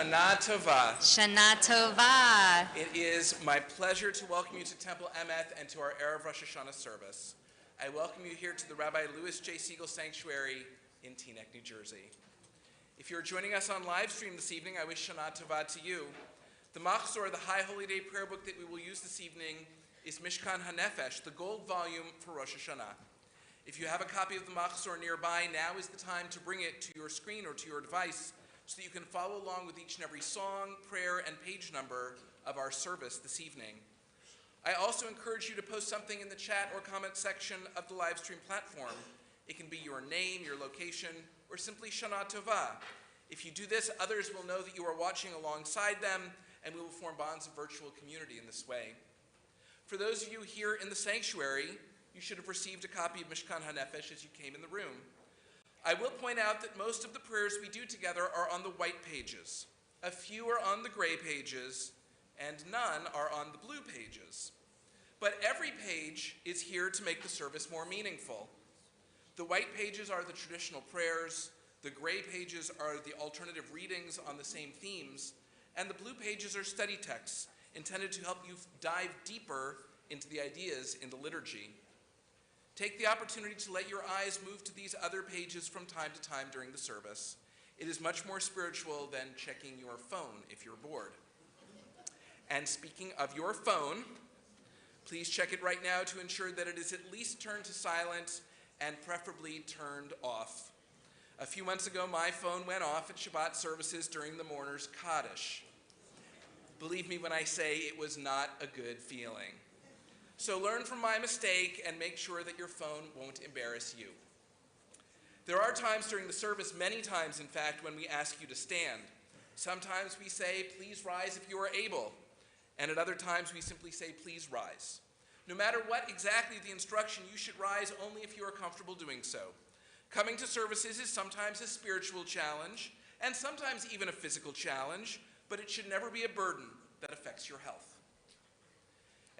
Shana Tova. Shana Tova. It is my pleasure to welcome you to Temple Emeth and to our Erev Rosh Hashanah Service. I welcome you here to the Rabbi Louis J. Siegel Sanctuary in Teaneck, New Jersey. If you're joining us on live stream this evening, I wish Shana Tova to you. The Machzor, the High Holy Day prayer book that we will use this evening, is Mishkan HaNefesh, the gold volume for Rosh Hashanah. If you have a copy of the Machzor nearby, now is the time to bring it to your screen or to your device so that you can follow along with each and every song, prayer, and page number of our service this evening. I also encourage you to post something in the chat or comment section of the live stream platform. It can be your name, your location, or simply Shana Tova. If you do this, others will know that you are watching alongside them, and we will form bonds of virtual community in this way. For those of you here in the sanctuary, you should have received a copy of Mishkan HaNefesh as you came in the room. I will point out that most of the prayers we do together are on the white pages. A few are on the gray pages, and none are on the blue pages. But every page is here to make the service more meaningful. The white pages are the traditional prayers, the gray pages are the alternative readings on the same themes, and the blue pages are study texts intended to help you dive deeper into the ideas in the liturgy. Take the opportunity to let your eyes move to these other pages from time to time during the service. It is much more spiritual than checking your phone if you're bored. And speaking of your phone, please check it right now to ensure that it is at least turned to silent and preferably turned off. A few months ago, my phone went off at Shabbat services during the mourner's Kaddish. Believe me when I say it was not a good feeling. So learn from my mistake and make sure that your phone won't embarrass you. There are times during the service, many times in fact, when we ask you to stand. Sometimes we say, please rise if you are able. And at other times we simply say, please rise. No matter what exactly the instruction, you should rise only if you are comfortable doing so. Coming to services is sometimes a spiritual challenge, and sometimes even a physical challenge, but it should never be a burden that affects your health.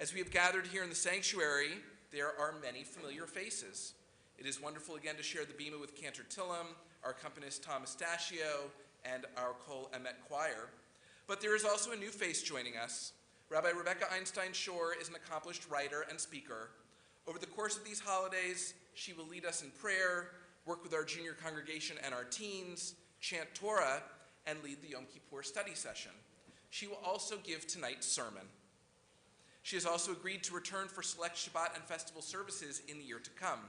As we have gathered here in the sanctuary, there are many familiar faces. It is wonderful again to share the bima with Cantor Tillum, our accompanist Tom Estachio, and our Kol Emet choir. But there is also a new face joining us. Rabbi Rebecca Einstein-Shore is an accomplished writer and speaker. Over the course of these holidays, she will lead us in prayer, work with our junior congregation and our teens, chant Torah, and lead the Yom Kippur study session. She will also give tonight's sermon. She has also agreed to return for select Shabbat and festival services in the year to come.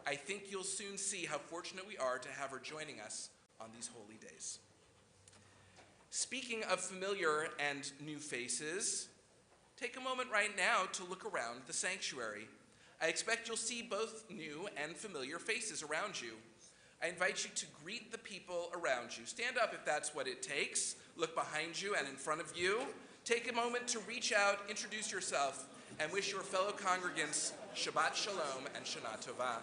I think you'll soon see how fortunate we are to have her joining us on these holy days. Speaking of familiar and new faces, take a moment right now to look around the sanctuary. I expect you'll see both new and familiar faces around you. I invite you to greet the people around you. Stand up if that's what it takes. Look behind you and in front of you. Take a moment to reach out, introduce yourself, and wish your fellow congregants Shabbat Shalom and Shana Tova.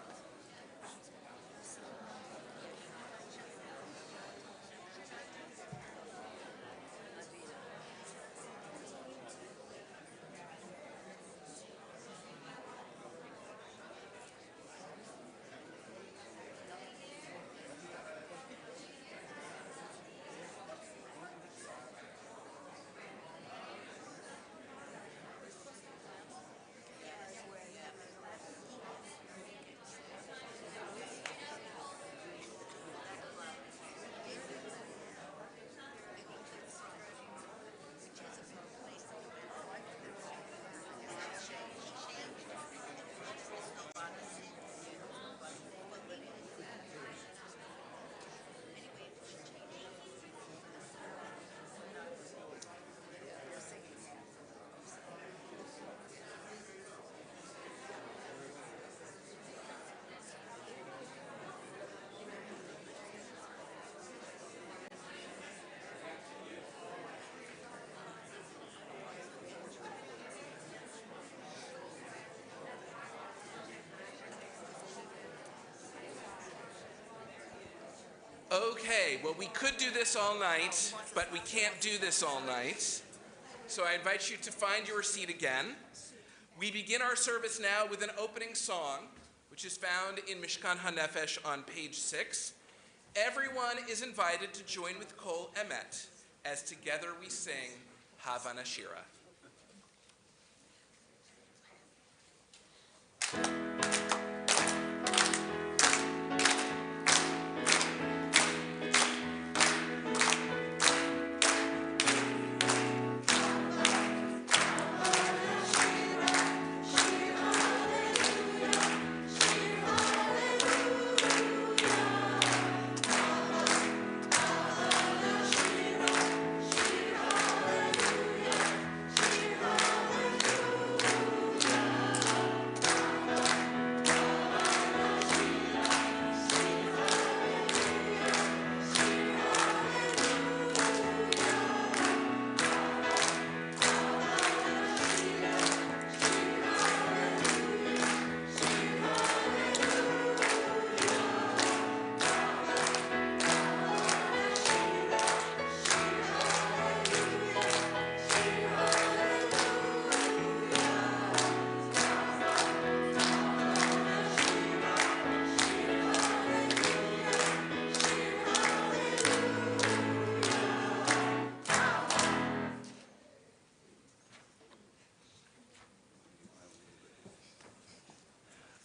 Okay, well, we could do this all night, but we can't do this all night. So I invite you to find your seat again. We begin our service now with an opening song, which is found in Mishkan HaNefesh on page 6. Everyone is invited to join with Kol Emet as together we sing Havana Shira.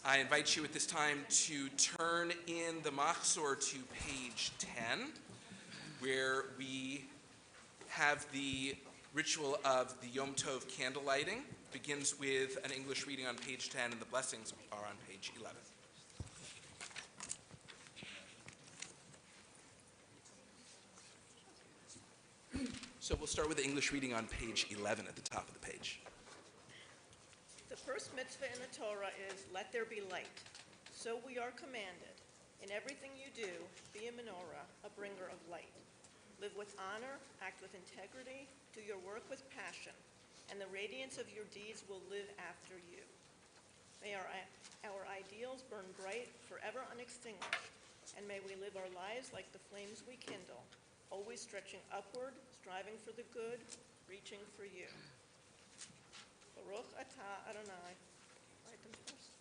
I invite you at this time to turn in the Machzor to page 10, where we have the ritual of the Yom Tov candle lighting. Begins with an English reading on page 10, and the blessings are on page 11. So we'll start with the English reading on page 11 at the top of the page. The first mitzvah in the Torah is, let there be light. So we are commanded, in everything you do, be a menorah, a bringer of light. Live with honor, act with integrity, do your work with passion, and the radiance of your deeds will live after you. May our ideals burn bright, forever unextinguished, and may we live our lives like the flames we kindle, always stretching upward, striving for the good, reaching for you. Baruch atah Adonai. Write them first.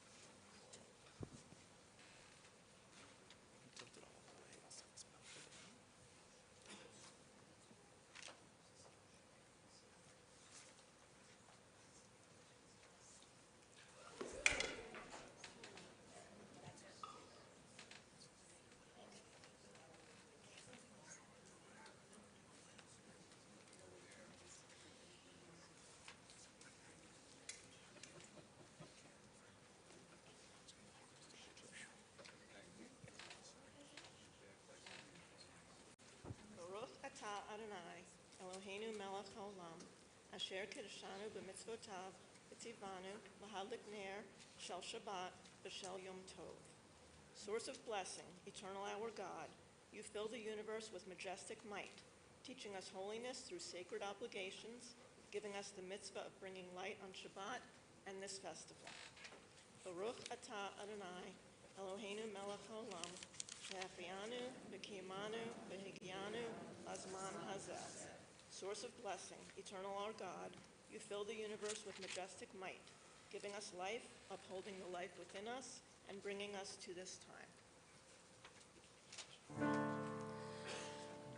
Atah Adonai, Eloheinu melech haolam, asher kiddushanu b'mitzvotav, v'tzivanu l'hadlik ner shel Shabbat v'shel Yom Tov. Source of blessing, eternal our God, you fill the universe with majestic might, teaching us holiness through sacred obligations, giving us the mitzvah of bringing light on Shabbat and this festival. Baruch atah Adonai, Eloheinu melech haolam, she'afianu v'kiyamanu v'higianu Azman Hazeh. Source of blessing, eternal our God, you fill the universe with majestic might, giving us life, upholding the life within us, and bringing us to this time.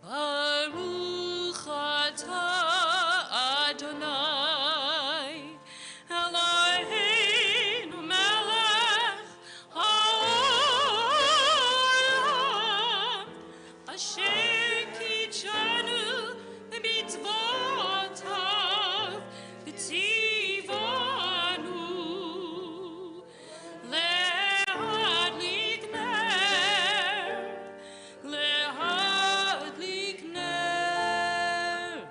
Baruch atah Adonai, Eloheinu melech haolam, asher kitshanu b'mitzvotav v'tzivanu lehadlik ner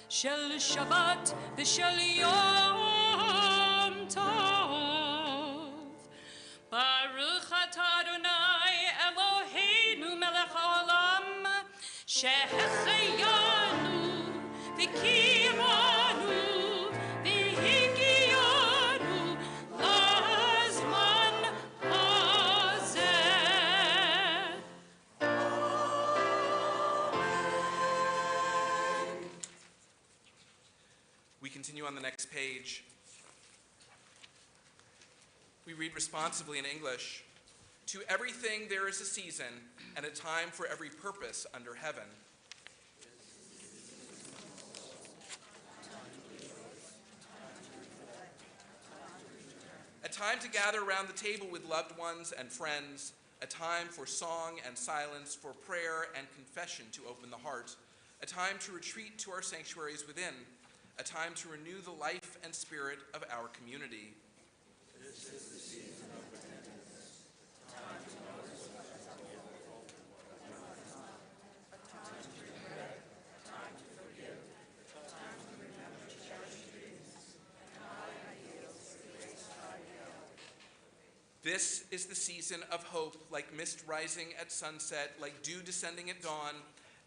shel Shabbat v'shel Yom Tov. Baruch atah Adonai Eloheinu melech haolam, שהחיינו וקיימנו והגיענו לזמן הזה. We continue on the next page. We read responsibly in English. To everything there is a season and a time for every purpose under heaven. time to gather around the table with loved ones and friends, a time for song and silence, for prayer and confession to open the heart, a time to retreat to our sanctuaries within, a time to renew the life and spirit of our community. This is the season of repentance, time to notice what is beautiful, a time to regret, a time to forgive, a time to remember to cherish dreams and high ideals, grace ideal. This is the season of hope, like mist rising at sunset, like dew descending at dawn.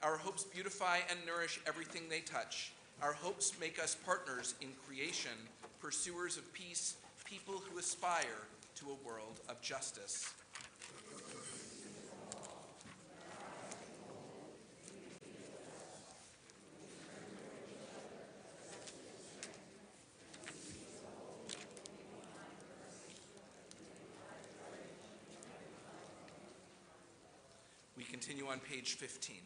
Our hopes beautify and nourish everything they touch. Our hopes make us partners in creation, pursuers of peace, people who aspire to a world of justice. We continue on page 15.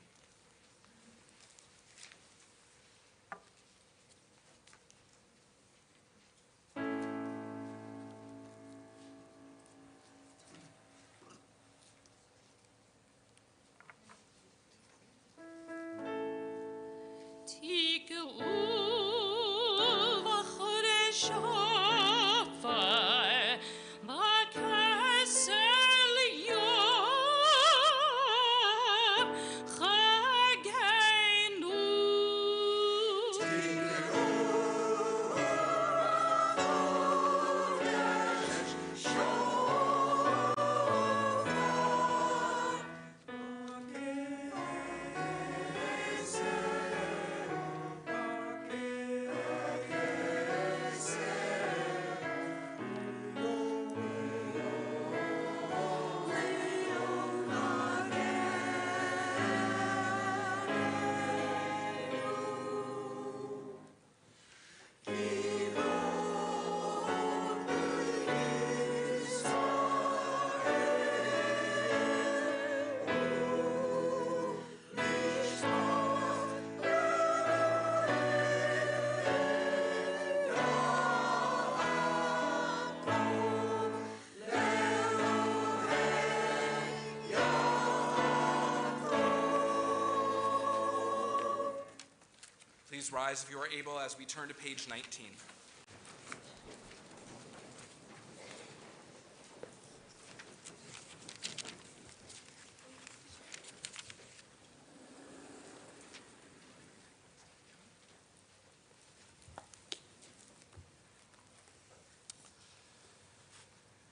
Please rise if you are able as we turn to page 19.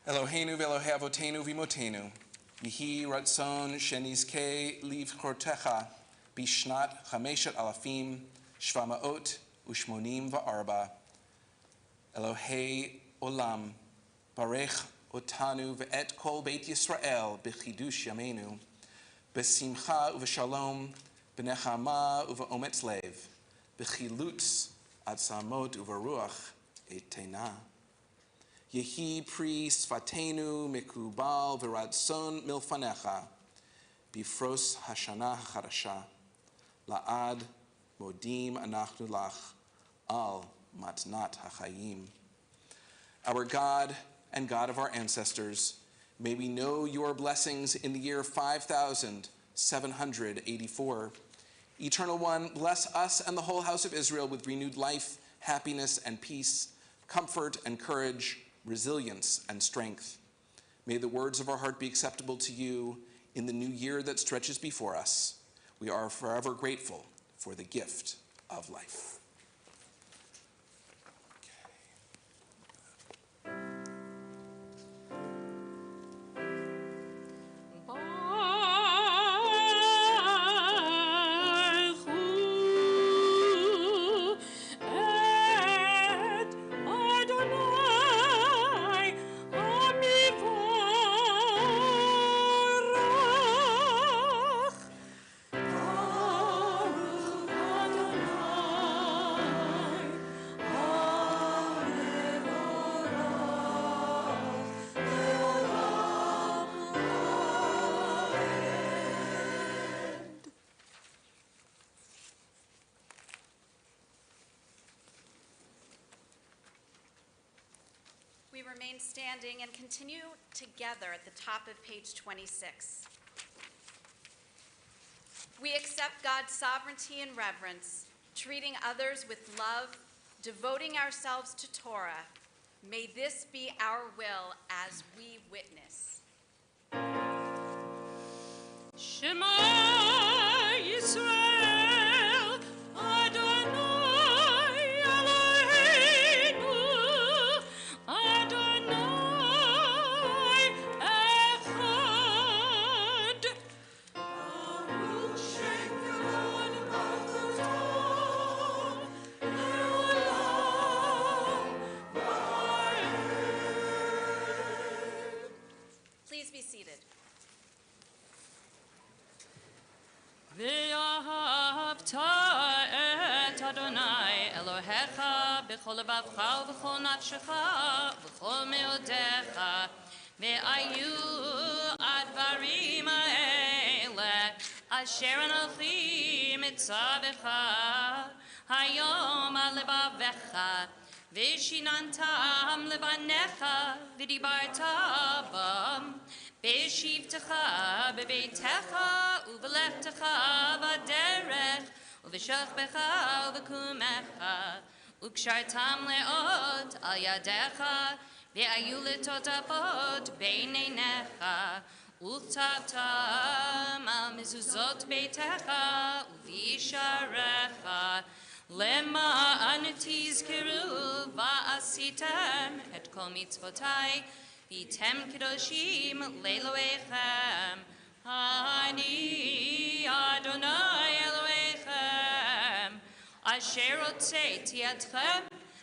Eloheinu ve'Elohei avotenu v'imotenu, Yehi ratzon shenizkei livchotecha bishnat chameshet alafim shvamaot ushmonim va'arba. Elohei olam, barech otanu ve'et kol beit Yisrael b'chidush yameinu, b'simcha u'v'shalom, b'nechama u'v'ometz lev, b'chilutz atzamot u'v'ruach etena. Yehi pri sfatenu mikubal v'radson milfanecha, bifros hashana hacharasha, la'ad modim anachnu lach, al matnat hachayim. Our God and God of our ancestors, may we know your blessings in the year 5784. Eternal One, bless us and the whole house of Israel with renewed life, happiness and peace, comfort and courage, resilience and strength. May the words of our heart be acceptable to you in the new year that stretches before us. We are forever grateful for the gift of life. Baruch Adonai We remain standing and continue together at the top of page 26. We accept God's sovereignty and reverence, treating others with love, devoting ourselves to Torah. May this be our will as we witness. Shema Yisrael, Adonai Eloheinu, Adonai Echad. Baruch Shem Kavod Malchuto, Le'olam Va'ed. Please be seated. ואהבת את אדוני אלוהיך בכל לבבך ובכל נפשך ובכל מאודיך והיו הדברים האלה אשר אנוכי מצווך היום על לבביך ושיננתם לבניך ודיברת בם בשבתך בביתך ובלכתך בדרך ובשכבך ובקומך וקשרתם לאות על ידיך והיו לטוטפות בין עיניך וכתבתם על מזוזות ביתך ובשעריך למען תזכרו ועשיתם את כל מצוותיי והייתם קדושים לאלוהיכם. אני אדוני אלוהיכם אשר הוצאתי אתכם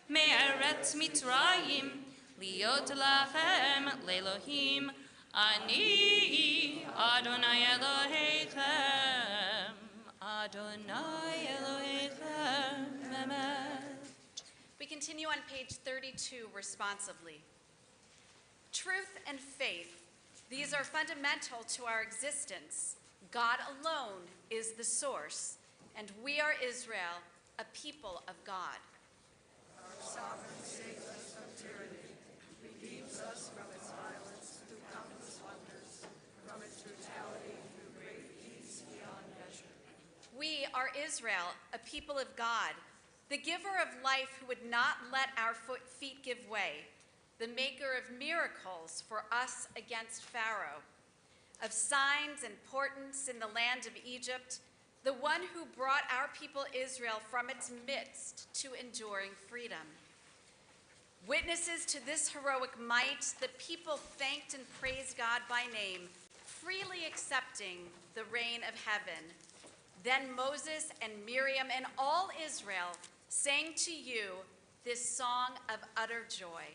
מארץ מצרים להיות לכם לאלוהים. אני אדוני אלוהיכם, אדוני אלוהיכם אמת. We continue on page 32 responsively. Truth and faith, these are fundamental to our existence. God alone is the source, and we are Israel, a people of God. Our sovereign saves us from tyranny, redeems us from its violence through countless wonders, from its brutality through great peace beyond measure. We are Israel, a people of God, the giver of life who would not let our feet give way, the maker of miracles for us against Pharaoh, of signs and portents in the land of Egypt, the one who brought our people Israel from its midst to enduring freedom. Witnesses to this heroic might, the people thanked and praised God by name, freely accepting the reign of heaven. Then Moses and Miriam and all Israel sang to you this song of utter joy.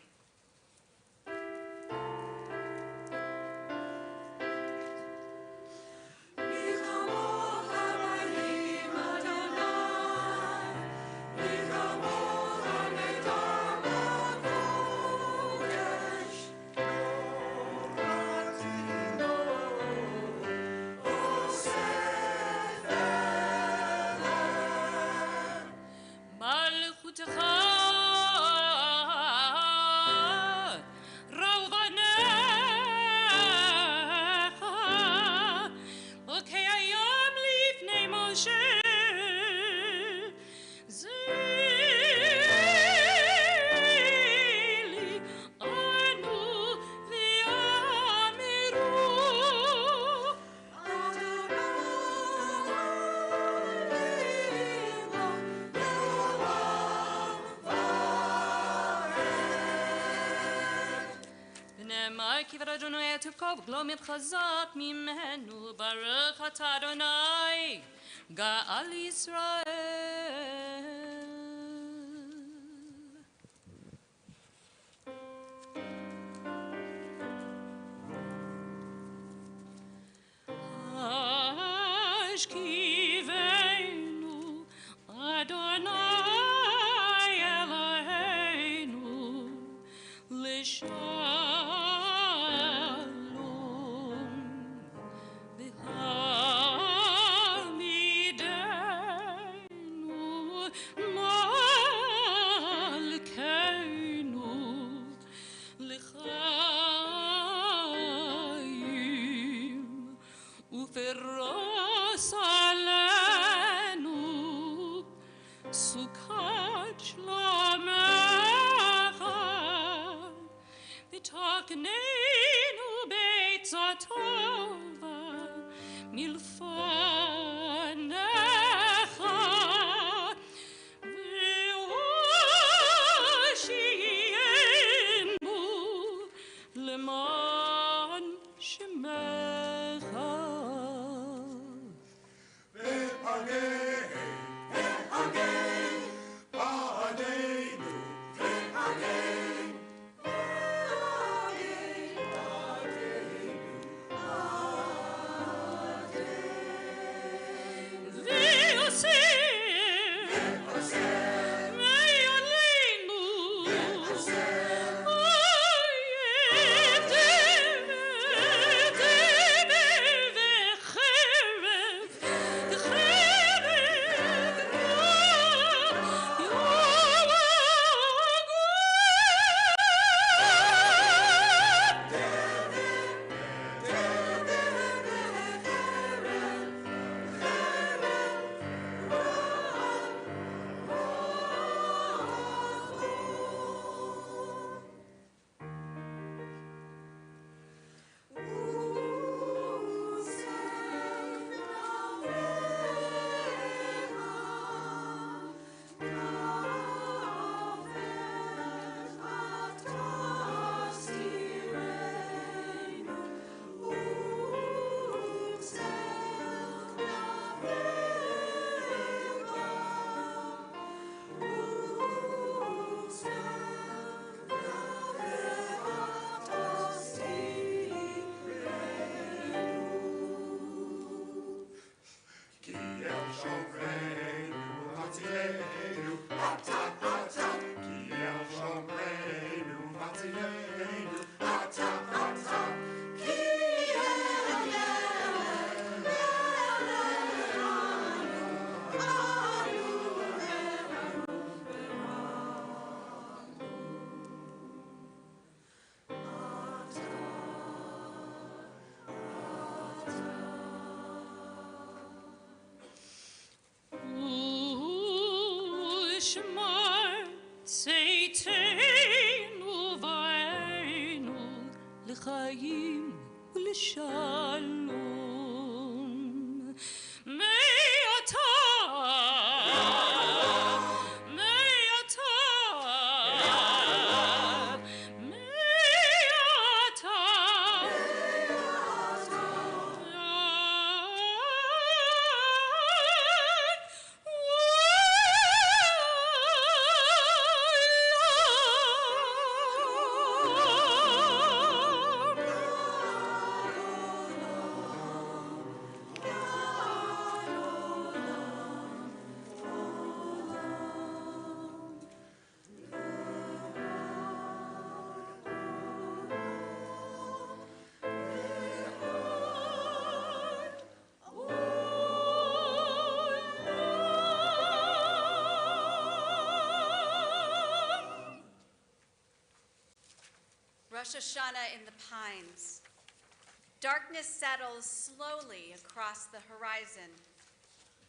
גלומית חזק ממנו ברך אתה אדוני גאל ישראל. השכיבנו אדוני אלוהינו לשלום תקננו בעצה טובה מלפניך והושיענו למען שמך. צאתנו ועינו לחיים ולשלום מעתה Rosh Hashanah in the Pines. Darkness settles slowly across the horizon.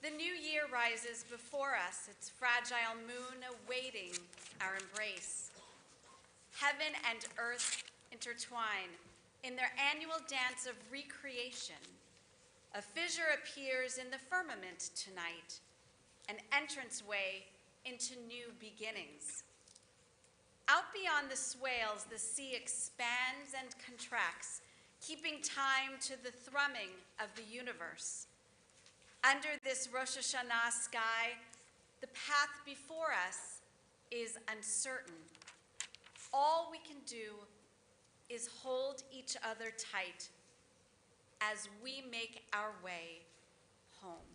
The new year rises before us, its fragile moon awaiting our embrace. Heaven and earth intertwine in their annual dance of recreation. A fissure appears in the firmament tonight, an entranceway into new beginnings. Out beyond the swales, the sea expands and contracts, keeping time to the thrumming of the universe. Under this Rosh Hashanah sky, the path before us is uncertain. All we can do is hold each other tight as we make our way home.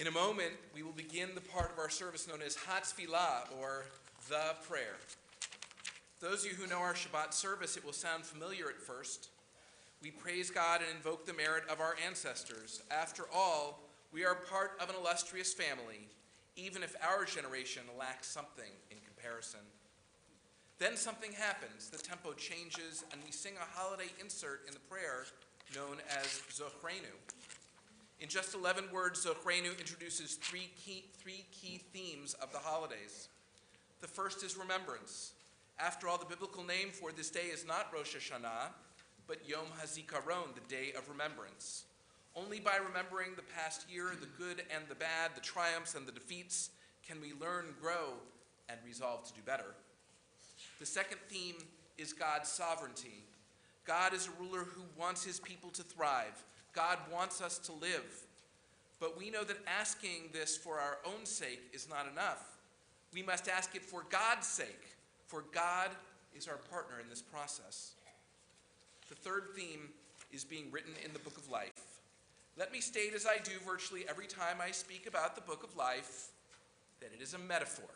In a moment, we will begin the part of our service known as Hatfilah, or the prayer. Those of you who know our Shabbat service, it will sound familiar at first. We praise God and invoke the merit of our ancestors. After all, we are part of an illustrious family, even if our generation lacks something in comparison. Then something happens. The tempo changes, and we sing a holiday insert in the prayer known as Zochrenu. In just 11 words, Zochrenu introduces three key themes of the holidays. The first is remembrance. After all, the biblical name for this day is not Rosh Hashanah, but Yom HaZikaron, the day of remembrance. Only by remembering the past year, the good and the bad, the triumphs and the defeats, can we learn, grow, and resolve to do better. The second theme is God's sovereignty. God is a ruler who wants his people to thrive. God wants us to live. But we know that asking this for our own sake is not enough. We must ask it for God's sake, for God is our partner in this process. The third theme is being written in the Book of Life. Let me state, as I do virtually every time I speak about the Book of Life, that it is a metaphor.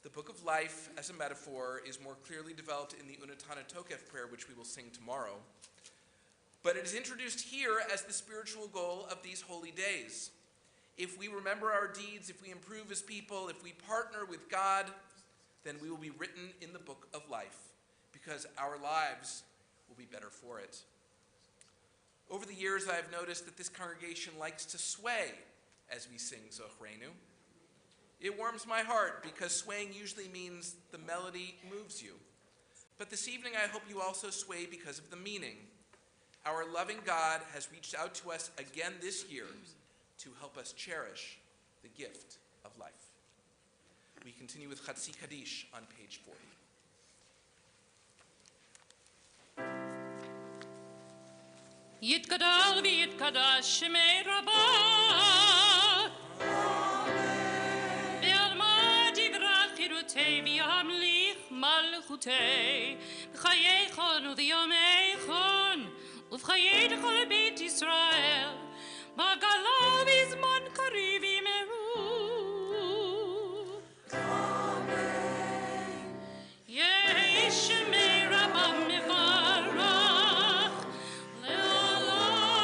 The Book of Life as a metaphor is more clearly developed in the Unatana Tokef prayer, which we will sing tomorrow. But it is introduced here as the spiritual goal of these holy days. If we remember our deeds, if we improve as people, if we partner with God, then we will be written in the Book of Life, because our lives will be better for it. Over the years, I have noticed that this congregation likes to sway as we sing Zochrenu. It warms my heart because swaying usually means the melody moves you. But this evening, I hope you also sway because of the meaning. Our loving God has reached out to us again this year to help us cherish the gift of life. We continue with Chatzi Kaddish on page 40. יתגדל ויתקדש שמי רבה ועלמד יברח חירותי וימליך מלכותי בחייכון וביומייכון ובחיי כל בית ישראל בגלה בזמן קריב ימרו יהי שמי רבה מברך לעולם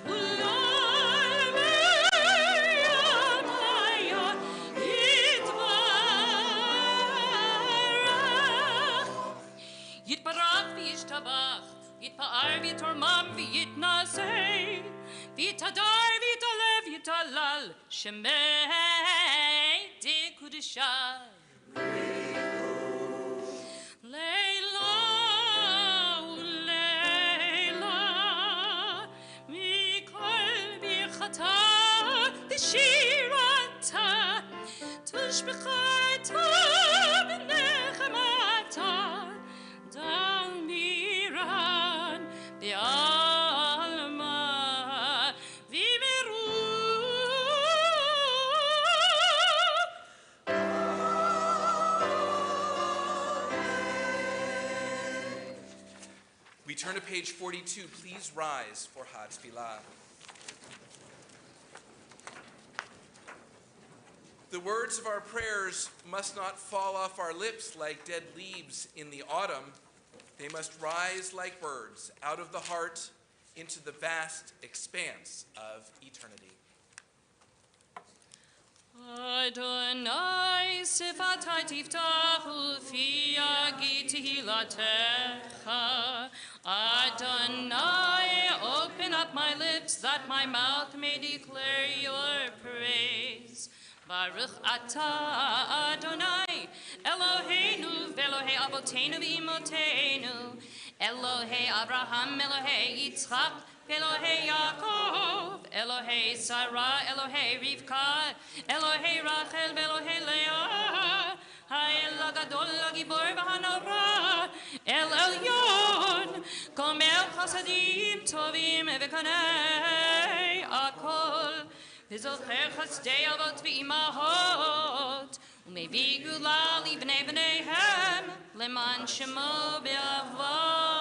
ולעולמי עמיה יתברך יתברך וישתבח יתפאר ויתרומם ויתנשא ויתהדר ויתעלה ויתהלל שמי דקודשה לילה ולילה מכל ברכתה ושירתה תשבחתה ונחמתה דמירן בעלמה וימרו We turn to page 42. Please rise for Hatfilah. The words of our prayers must not fall off our lips like dead leaves in the autumn. They must rise like birds out of the heart into the vast expanse of eternity. Adonai sifatai tiftachu fi yagi tehilatecha. Adonai, open up my lips that my mouth may declare your praise. Baruch atah Adonai, Eloheinu ve'Elohei avoteinu v'imotenu, Elohei Abraham, Elohei Yitzchak, Elohei Yaakov, Elohei Sarah, Elohei Rivka, Elohei Rachel, Elohei Leah, Ha'el Gadol, Gibor v'Hanora, El Elyon, Gomel Chasadim Tovim v'Kanei Akol, V'Zocher Chasdei Avot v'Imahot, U'Mevi Gula Livnei B'neihem, Leman Shemo Be'avah.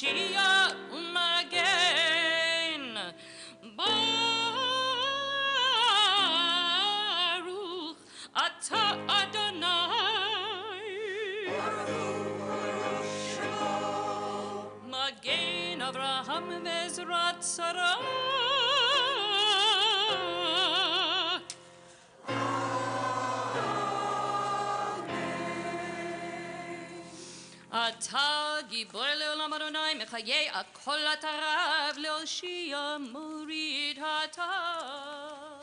Toshia Umagen Baruch Ata Adonai Magen Avraham Vezrat Sarah אתה גיבור לעולם אדוני מחיי הכל אתה רב להושיע מוריד הטל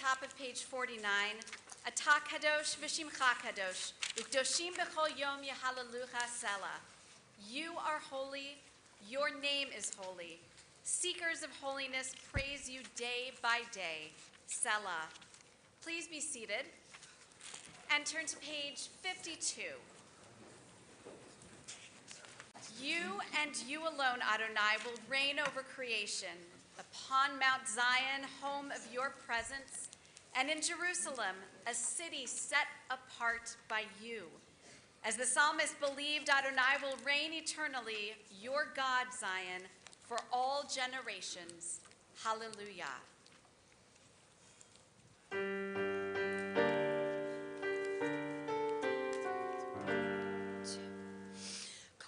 Top of page 49, Atah Kadosh v'Shimcha Kadosh, U'Kdoshim b'chol yom Yehalalucha Selah. You are holy, your name is holy. Seekers of holiness praise you day by day. Selah. Please be seated and turn to page 52. You and you alone, Adonai, will reign over creation, upon Mount Zion, home of your presence, and in Jerusalem, a city set apart by you. As the psalmist believed, Adonai will reign eternally, your God, Zion, for all generations. Hallelujah.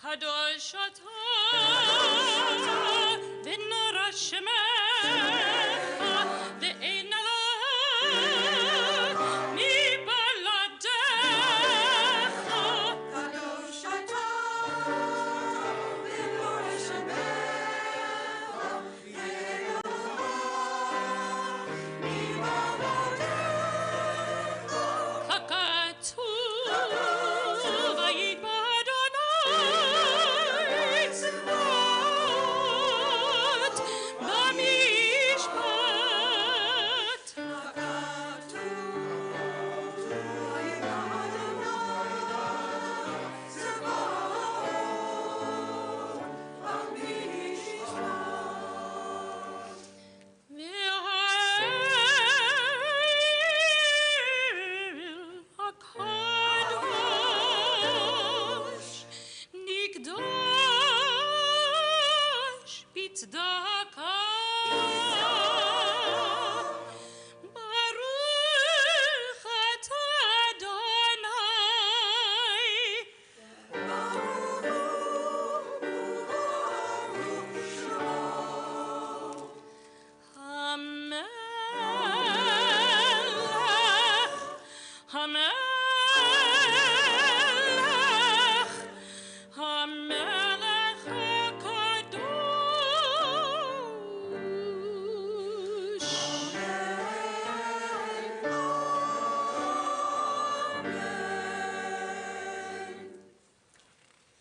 Kadosh atah v'nara shemecha v'ein alach mibaladecha. Kadosh atah v'nara shemecha v'ein alach mibaladecha. Hakatuv vayit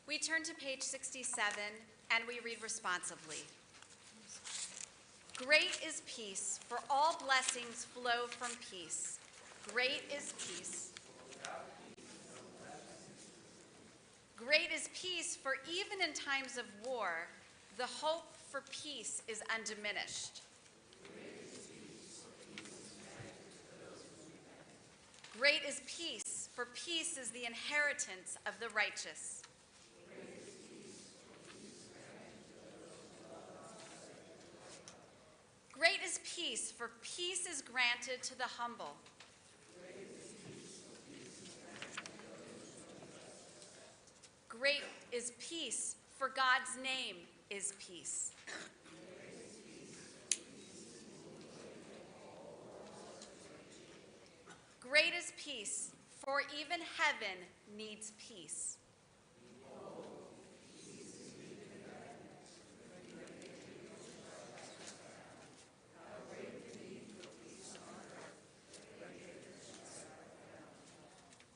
We turn to page 67 and we read responsively. Great is peace, for all blessings flow from peace. Great is peace. Great is peace, for even in times of war, the hope for peace is undiminished. Great is peace, for peace is the inheritance of the righteous. Great is peace, for peace is granted to the humble. Great is peace, for God's name is peace. Great is peace, for even heaven needs peace.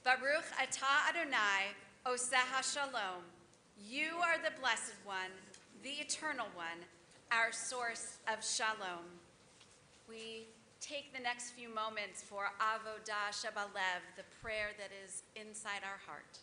Baruch atah Adonai, Oseh HaShalom. You are the Blessed One, the Eternal One, our source of shalom. We take the next few moments for Avodah Shebalev, the prayer that is inside our heart.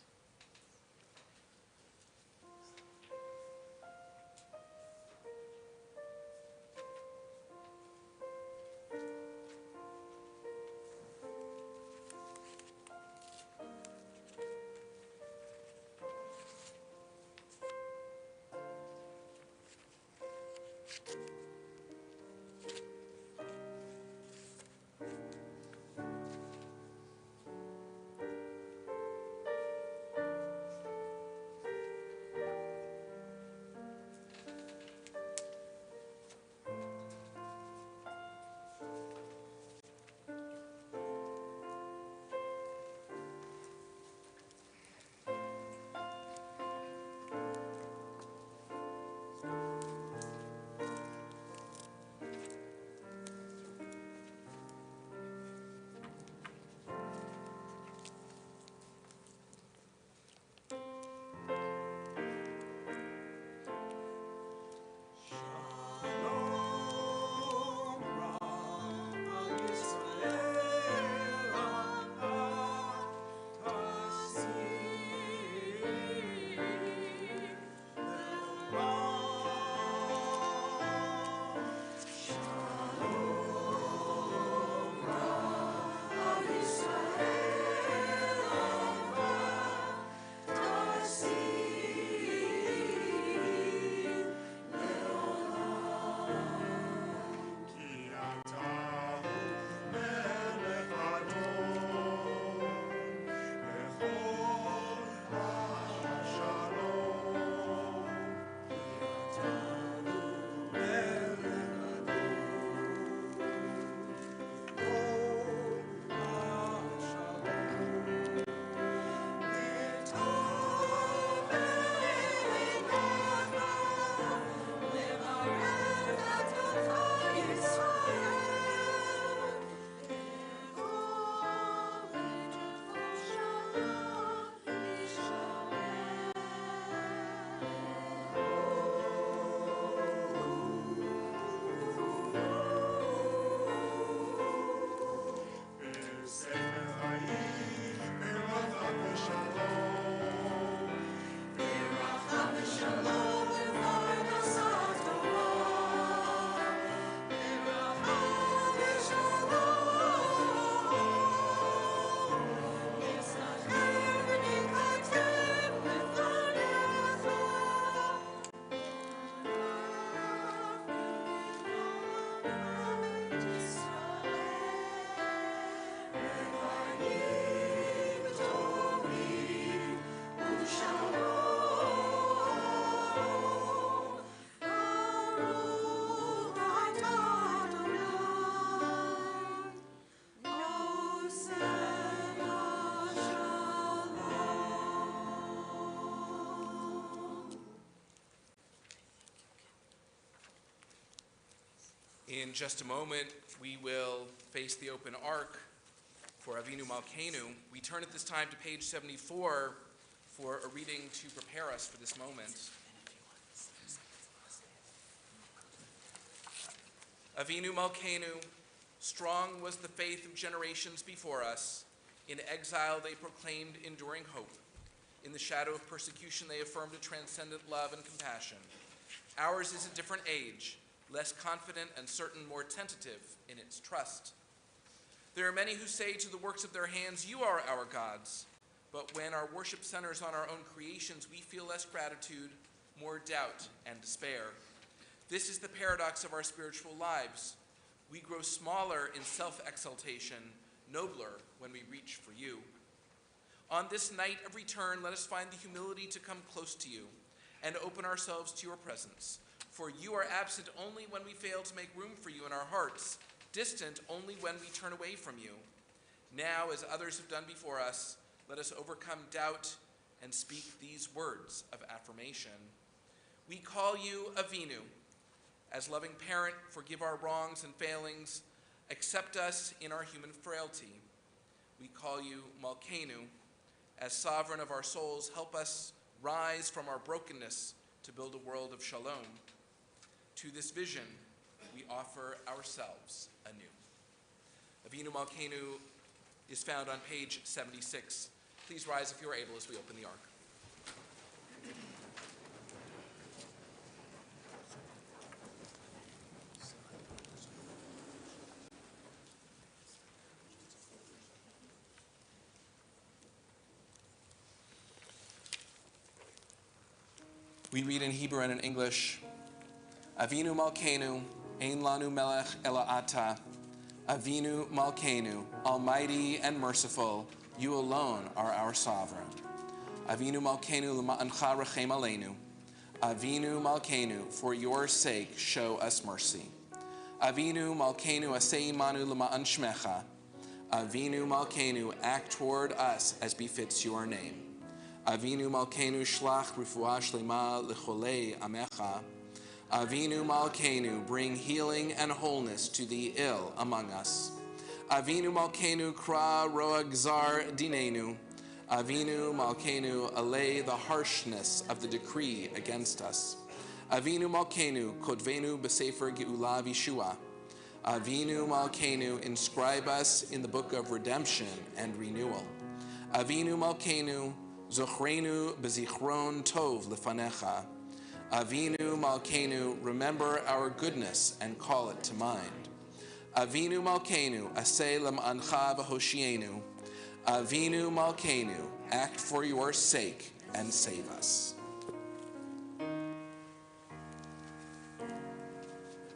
In just a moment, we will face the open ark for Avinu Malkeinu. We turn at this time to page 74 for a reading to prepare us for this moment. Avinu Malkeinu, strong was the faith of generations before us. In exile they proclaimed enduring hope. In the shadow of persecution they affirmed a transcendent love and compassion. Ours is a different age, less confident and certain, more tentative in its trust. There are many who say to the works of their hands, "You are our gods." But when our worship centers on our own creations, we feel less gratitude, more doubt, and despair. This is the paradox of our spiritual lives. We grow smaller in self-exaltation, nobler when we reach for you. On this night of return, let us find the humility to come close to you and open ourselves to your presence. For you are absent only when we fail to make room for you in our hearts, distant only when we turn away from you. Now, as others have done before us, let us overcome doubt and speak these words of affirmation. We call you Avinu. As loving parent, forgive our wrongs and failings. Accept us in our human frailty. We call you Malkeinu. As sovereign of our souls, help us rise from our brokenness to build a world of shalom. To this vision, we offer ourselves anew. Avinu Malkeinu is found on page 76. Please rise if you are able as we open the ark. We read in Hebrew and in English, Avinu Malkeinu, Ein Lanu Melech Ela Ata. Avinu Malkeinu, Almighty and merciful, you alone are our sovereign. Avinu Malkeinu L'ma'ancha Rechem Aleinu. Avinu Malkeinu, for your sake, show us mercy. Avinu Malkeinu Asei Imanu L'ma'an Shmecha. Avinu Malkeinu, act toward us as befits your name. Avinu Malkeinu Shlach Refuah Shlema L'cholei Amecha. Avinu Malkeinu, bring healing and wholeness to the ill among us. Avinu Malkeinu Kra Roa Gzar Dinenu. Avinu Malkeinu, allay the harshness of the decree against us. Avinu Malkeinu Kodvenu B'Sefer Geula Vishua. Avinu Malkeinu, inscribe us in the book of redemption and renewal. Avinu Malkeinu Zochrenu B'Zichron Tov Lefanecha. Avinu Malkeinu, remember our goodness and call it to mind. Avinu Malkeinu, Aseh L'ma'ancha V'Hoshienu. Avinu Malkeinu, act for your sake and save us.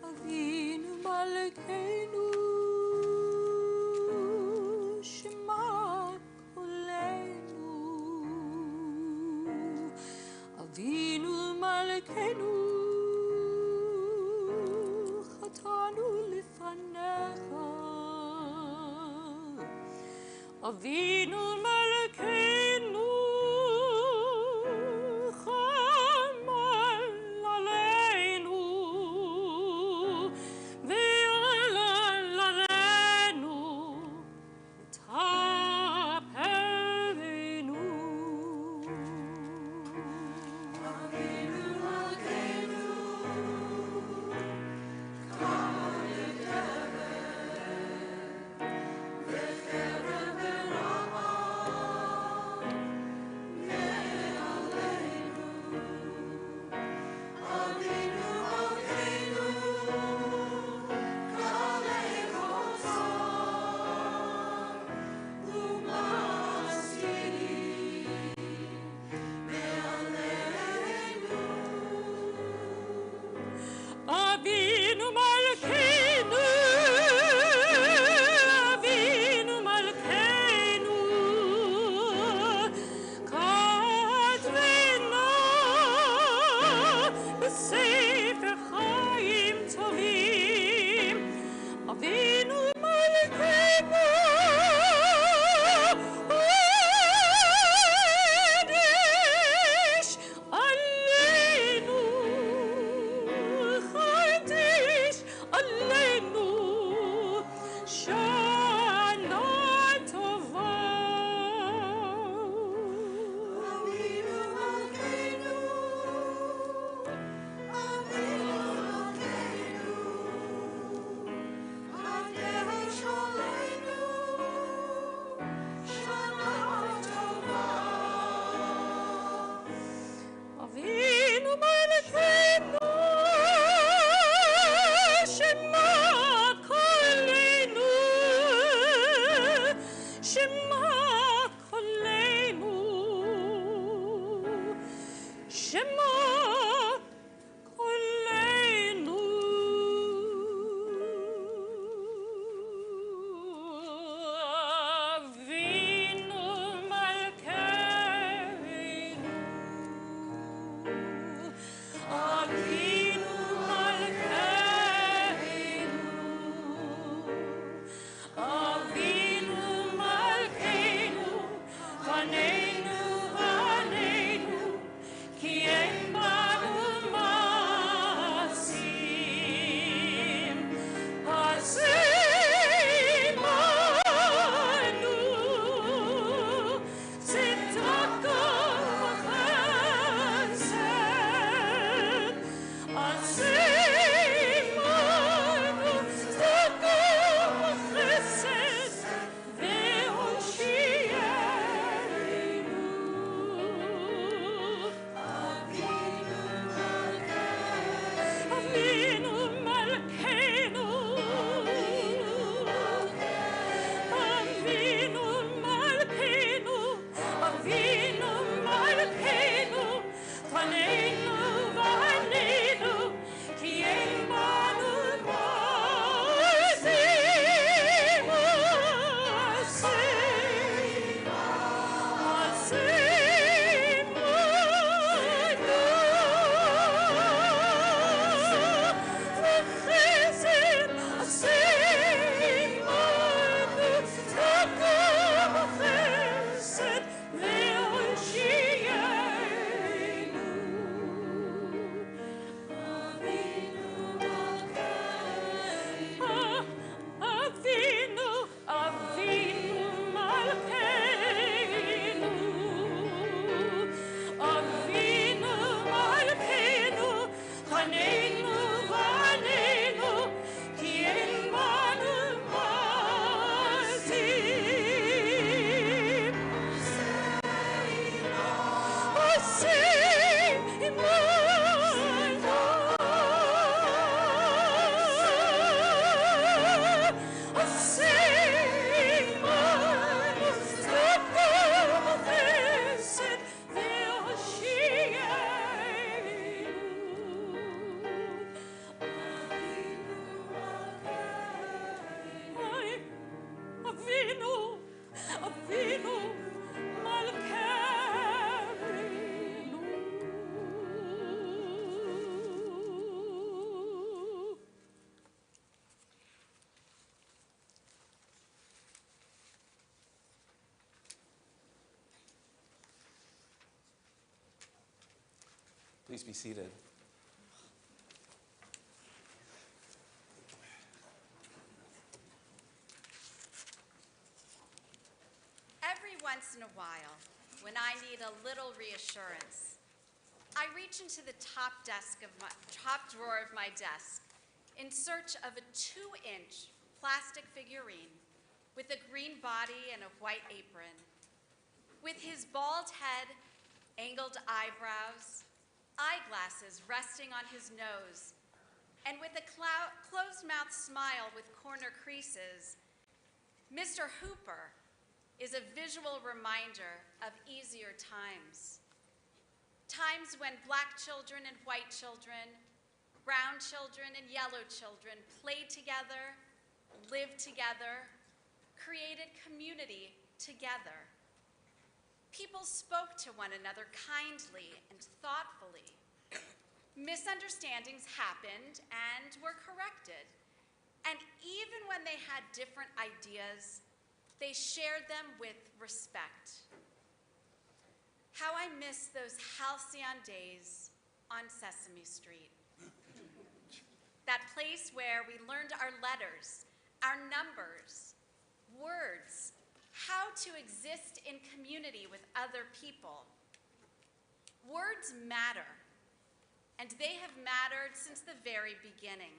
Avinu Malkeinu, Shema Kolenu. Avinu Malkeinu, Chatanu Lifanecha. Avinu Malkeinu, Chamal Aleinu, Ve'alal Aleinu, Tapevenu. Please be seated. Every once in a while, when I need a little reassurance, I reach into the top drawer of my desk in search of a 2-inch plastic figurine with a green body and a white apron, with his bald head, angled eyebrows, eyeglasses resting on his nose, and with a closed-mouth smile with corner creases. Mr. Hooper is a visual reminder of easier times. Times when black children and white children, brown children and yellow children played together, lived together, created community together. People spoke to one another kindly and thoughtfully. Misunderstandings happened and were corrected. And even when they had different ideas, they shared them with respect. How I miss those halcyon days on Sesame Street. That place where we learned our letters, our numbers, words, how to exist in community with other people. Words matter, and they have mattered since the very beginning.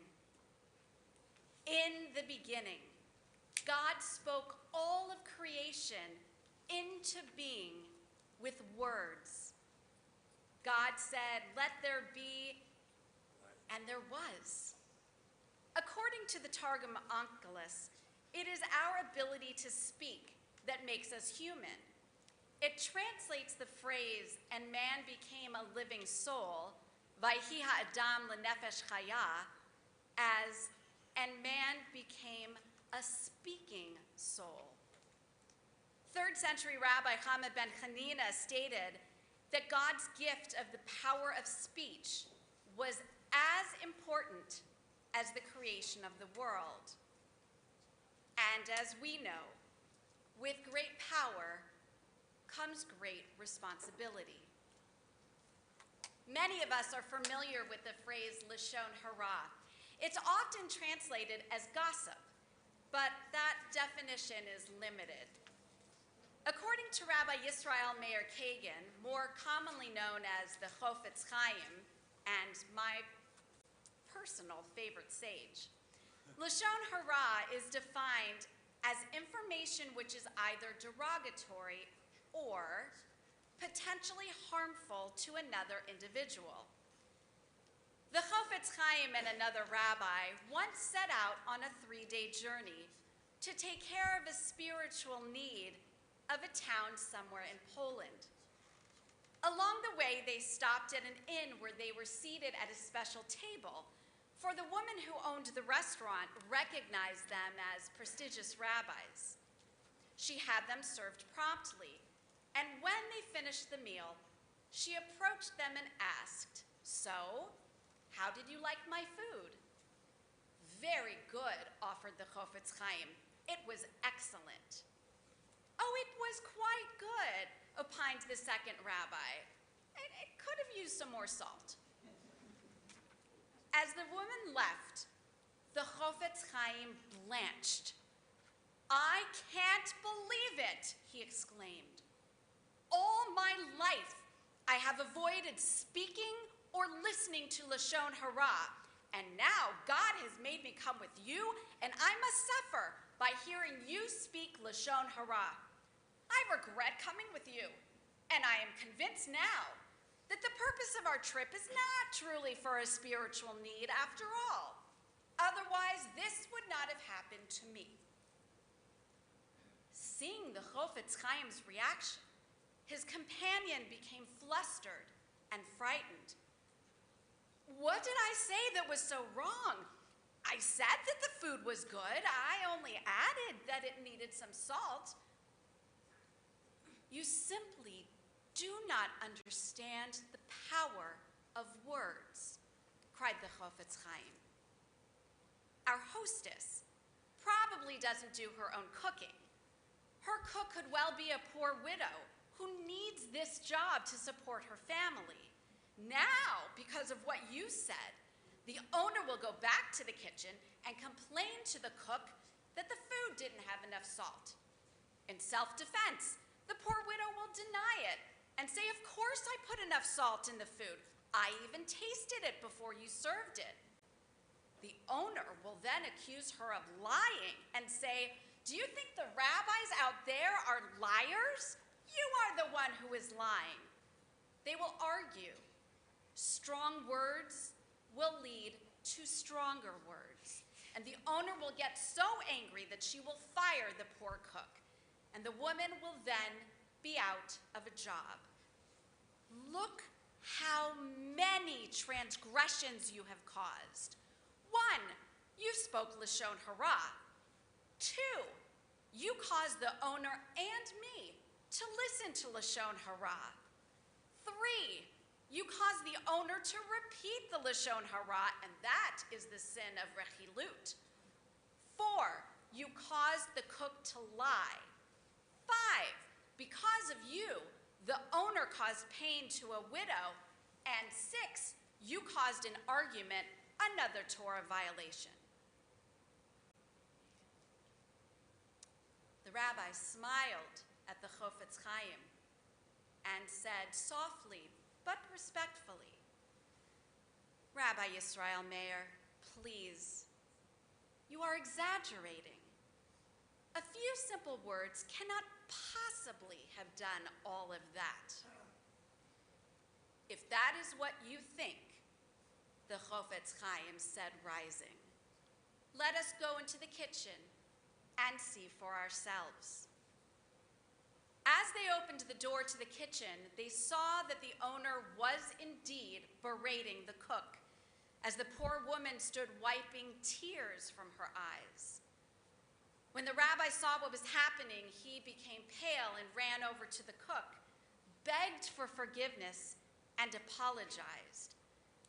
In the beginning, God spoke all of creation into being with words. God said, "Let there be," and there was. According to the Targum Onkelos, it is our ability to speak that makes us human. It translates the phrase, and man became a living soul, Vayhi ha'adam lenefesh chaya, as, and man became a speaking soul. 3rd century Rabbi Hamad ben Hanina stated that God's gift of the power of speech was as important as the creation of the world. And as we know, with great power comes great responsibility. Many of us are familiar with the phrase Lashon Hara. It's often translated as gossip, but that definition is limited. According to Rabbi Yisrael Meir Kagan, more commonly known as the Chofetz Chaim, and my personal favorite sage, Lashon Hara is defined as information which is either derogatory or potentially harmful to another individual. The Chofetz Chaim and another rabbi once set out on a 3-day journey to take care of a spiritual need of a town somewhere in Poland. Along the way, they stopped at an inn where they were seated at a special table, for the woman who owned the restaurant recognized them as prestigious rabbis. She had them served promptly, and when they finished the meal, she approached them and asked, "So, how did you like my food?" "Very good," offered the Chofetz Chaim. "It was excellent." "Oh, it was quite good," opined the second rabbi. It could have used some more salt." As the woman left, the Chofetz Chaim blanched. "I can't believe it," he exclaimed. "All my life, I have avoided speaking or listening to Lashon Hara, and now God has made me come with you, and I must suffer by hearing you speak Lashon Hara. I regret coming with you, and I am convinced now that the purpose of our trip is not truly for a spiritual need after all. Otherwise, this would not have happened to me." Seeing the Chofetz Chaim's reaction, his companion became flustered and frightened. "What did I say that was so wrong? I said that the food was good. I only added that it needed some salt." "You simply do not understand the power of words," cried the Chofetz Chaim. Our hostess probably doesn't do her own cooking. Her cook could well be a poor widow who needs this job to support her family. Now, because of what you said, the owner will go back to the kitchen and complain to the cook that the food didn't have enough salt. In self-defense, the poor widow will deny it and say, "Of course I put enough salt in the food. I even tasted it before you served it." The owner will then accuse her of lying and say, "Do you think the rabbis out there are liars? You are the one who is lying." They will argue. Strong words will lead to stronger words, and the owner will get so angry that she will fire the poor cook, and the woman will then be out of a job. Look how many transgressions you have caused. 1, you spoke Lashon Hara. 2, you caused the owner and me to listen to Lashon Hara. 3, you caused the owner to repeat the Lashon Hara, and that is the sin of rechilut. 4, you caused the cook to lie. 5, because of you, the owner caused pain to a widow. And 6, you caused an argument, another Torah violation. The rabbi smiled at the Chofetz Chaim and said softly but respectfully, "Rabbi Yisrael Meir, please, you are exaggerating. A few simple words cannot possibly have done all of that." "If that is what you think," the Chofetz Chaim said, rising, "let us go into the kitchen and see for ourselves." they opened the door to the kitchen, they saw that the owner was indeed berating the cook, as the poor woman stood wiping tears from her eyes. When the rabbi saw what was happening, he became pale and ran over to the cook, begged for forgiveness, and apologized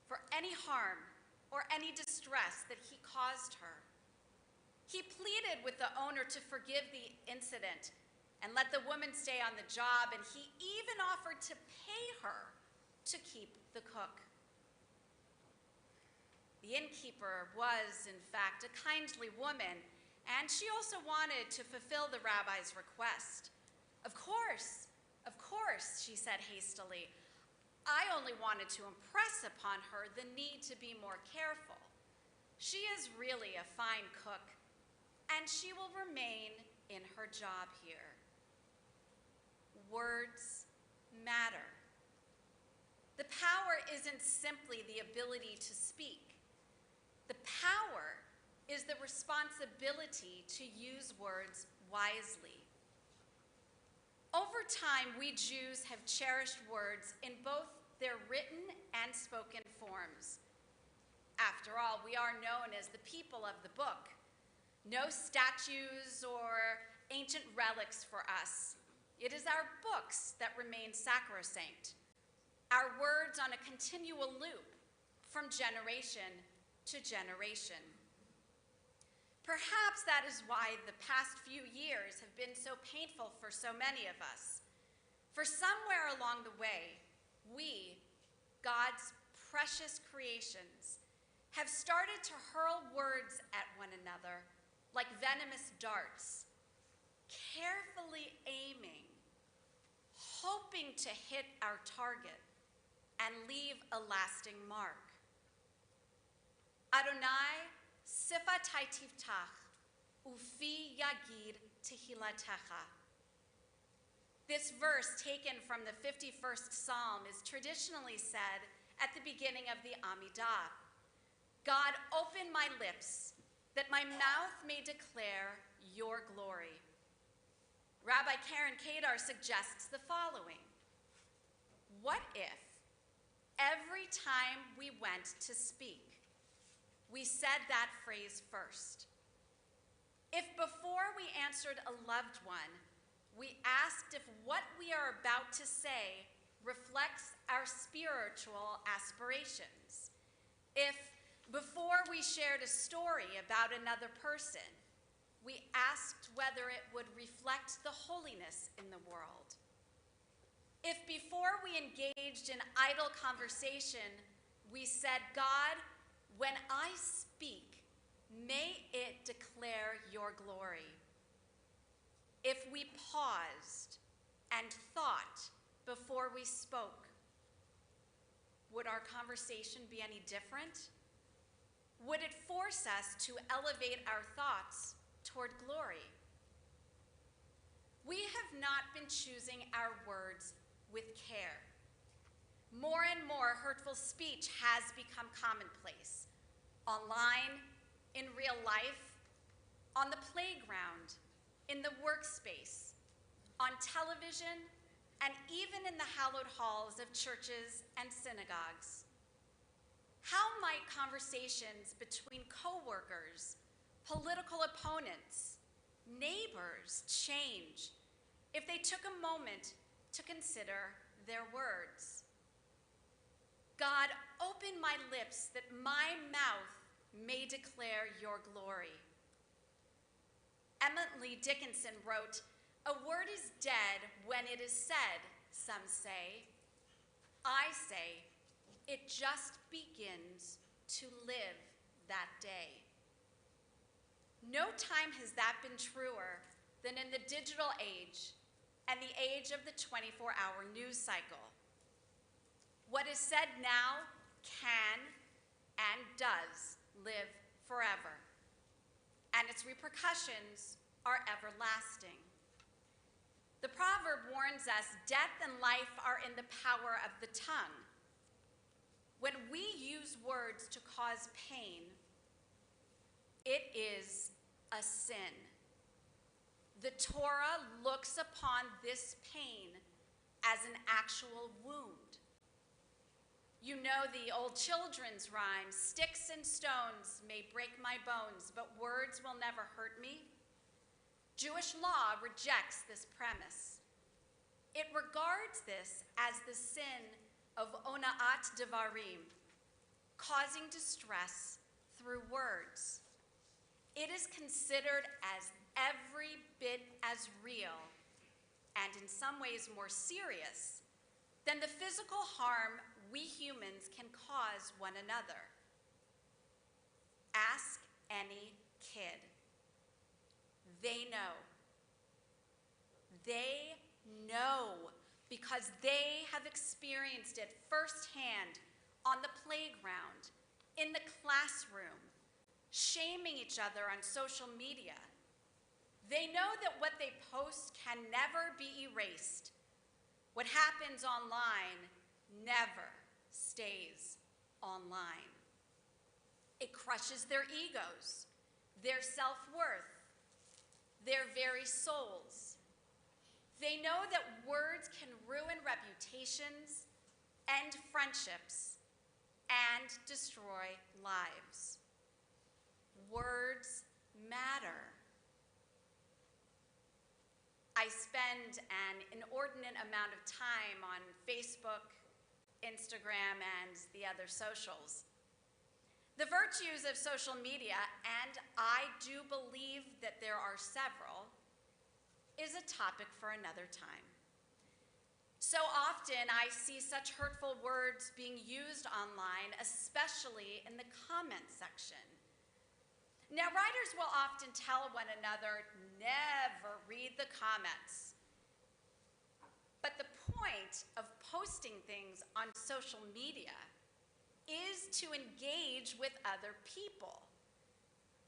for any harm or any distress that he caused her. He pleaded with the owner to forgive the incident and let the woman stay on the job, and he even offered to pay her to keep the cook. The innkeeper was, in fact, a kindly woman, and she also wanted to fulfill the rabbi's request. Of course, she said hastily. I only wanted to impress upon her the need to be more careful. She is really a fine cook, and she will remain in her job here. Words matter. The power isn't simply the ability to speak. The power is the responsibility to use words wisely. Over time, we Jews have cherished words in both their written and spoken forms. After all, we are known as the people of the book. No statues or ancient relics for us. It is our books that remain sacrosanct, our words on a continual loop from generation to generation. Perhaps that is why the past few years have been so painful for so many of us. For somewhere along the way, we, God's precious creations, have started to hurl words at one another like venomous darts, carefully aiming, hoping to hit our target and leave a lasting mark. Adonai sifatai tiftach, ufi yagid tehilatecha. This verse, taken from the 51st Psalm, is traditionally said at the beginning of the Amidah. God, open my lips, that my mouth may declare your glory. Rabbi Karen Kadar suggests the following. What if every time we went to speak, we said that phrase first? If before we answered a loved one, we asked if what we are about to say reflects our spiritual aspirations. If before we shared a story about another person, we asked whether it would reflect the holiness in the world. If before we engaged in idle conversation, we said, God, when I speak, may it declare your glory. If we paused and thought before we spoke, would our conversation be any different? Would it force us to elevate our thoughts toward glory? We have not been choosing our words with care. More and more hurtful speech has become commonplace. Online, in real life, on the playground, in the workspace, on television, and even in the hallowed halls of churches and synagogues. How might conversations between coworkers, political opponents, neighbors change if they took a moment to consider their words? God, open my lips that my mouth may declare your glory. Emily Dickinson wrote, "A word is dead when it is said," some say. I say, it just begins to live that day. No time has that been truer than in the digital age and the age of the 24-hour news cycle. What is said now can and does live forever, and its repercussions are everlasting. The proverb warns us death and life are in the power of the tongue. When we use words to cause pain, it is a sin. The Torah looks upon this pain as an actual wound. You know the old children's rhyme, sticks and stones may break my bones, but words will never hurt me. Jewish law rejects this premise. It regards this as the sin of ona'at devarim, causing distress through words. It is considered as every bit as real, and in some ways more serious, than the physical harm we humans can cause one another. Ask any kid. They know. They know because they have experienced it firsthand on the playground, in the classroom, shaming each other on social media. They know that what they post can never be erased. What happens online never stays online. It crushes their egos, their self-worth, their very souls. They know that words can ruin reputations, end friendships, and destroy lives. Words matter. I spend an inordinate amount of time on Facebook, Instagram, and the other socials. The virtues of social media, and I do believe that there are several, is a topic for another time. So often I see such hurtful words being used online, especially in the comment section. Now, writers will often tell one another, never read the comments. But the point of posting things on social media is to engage with other people.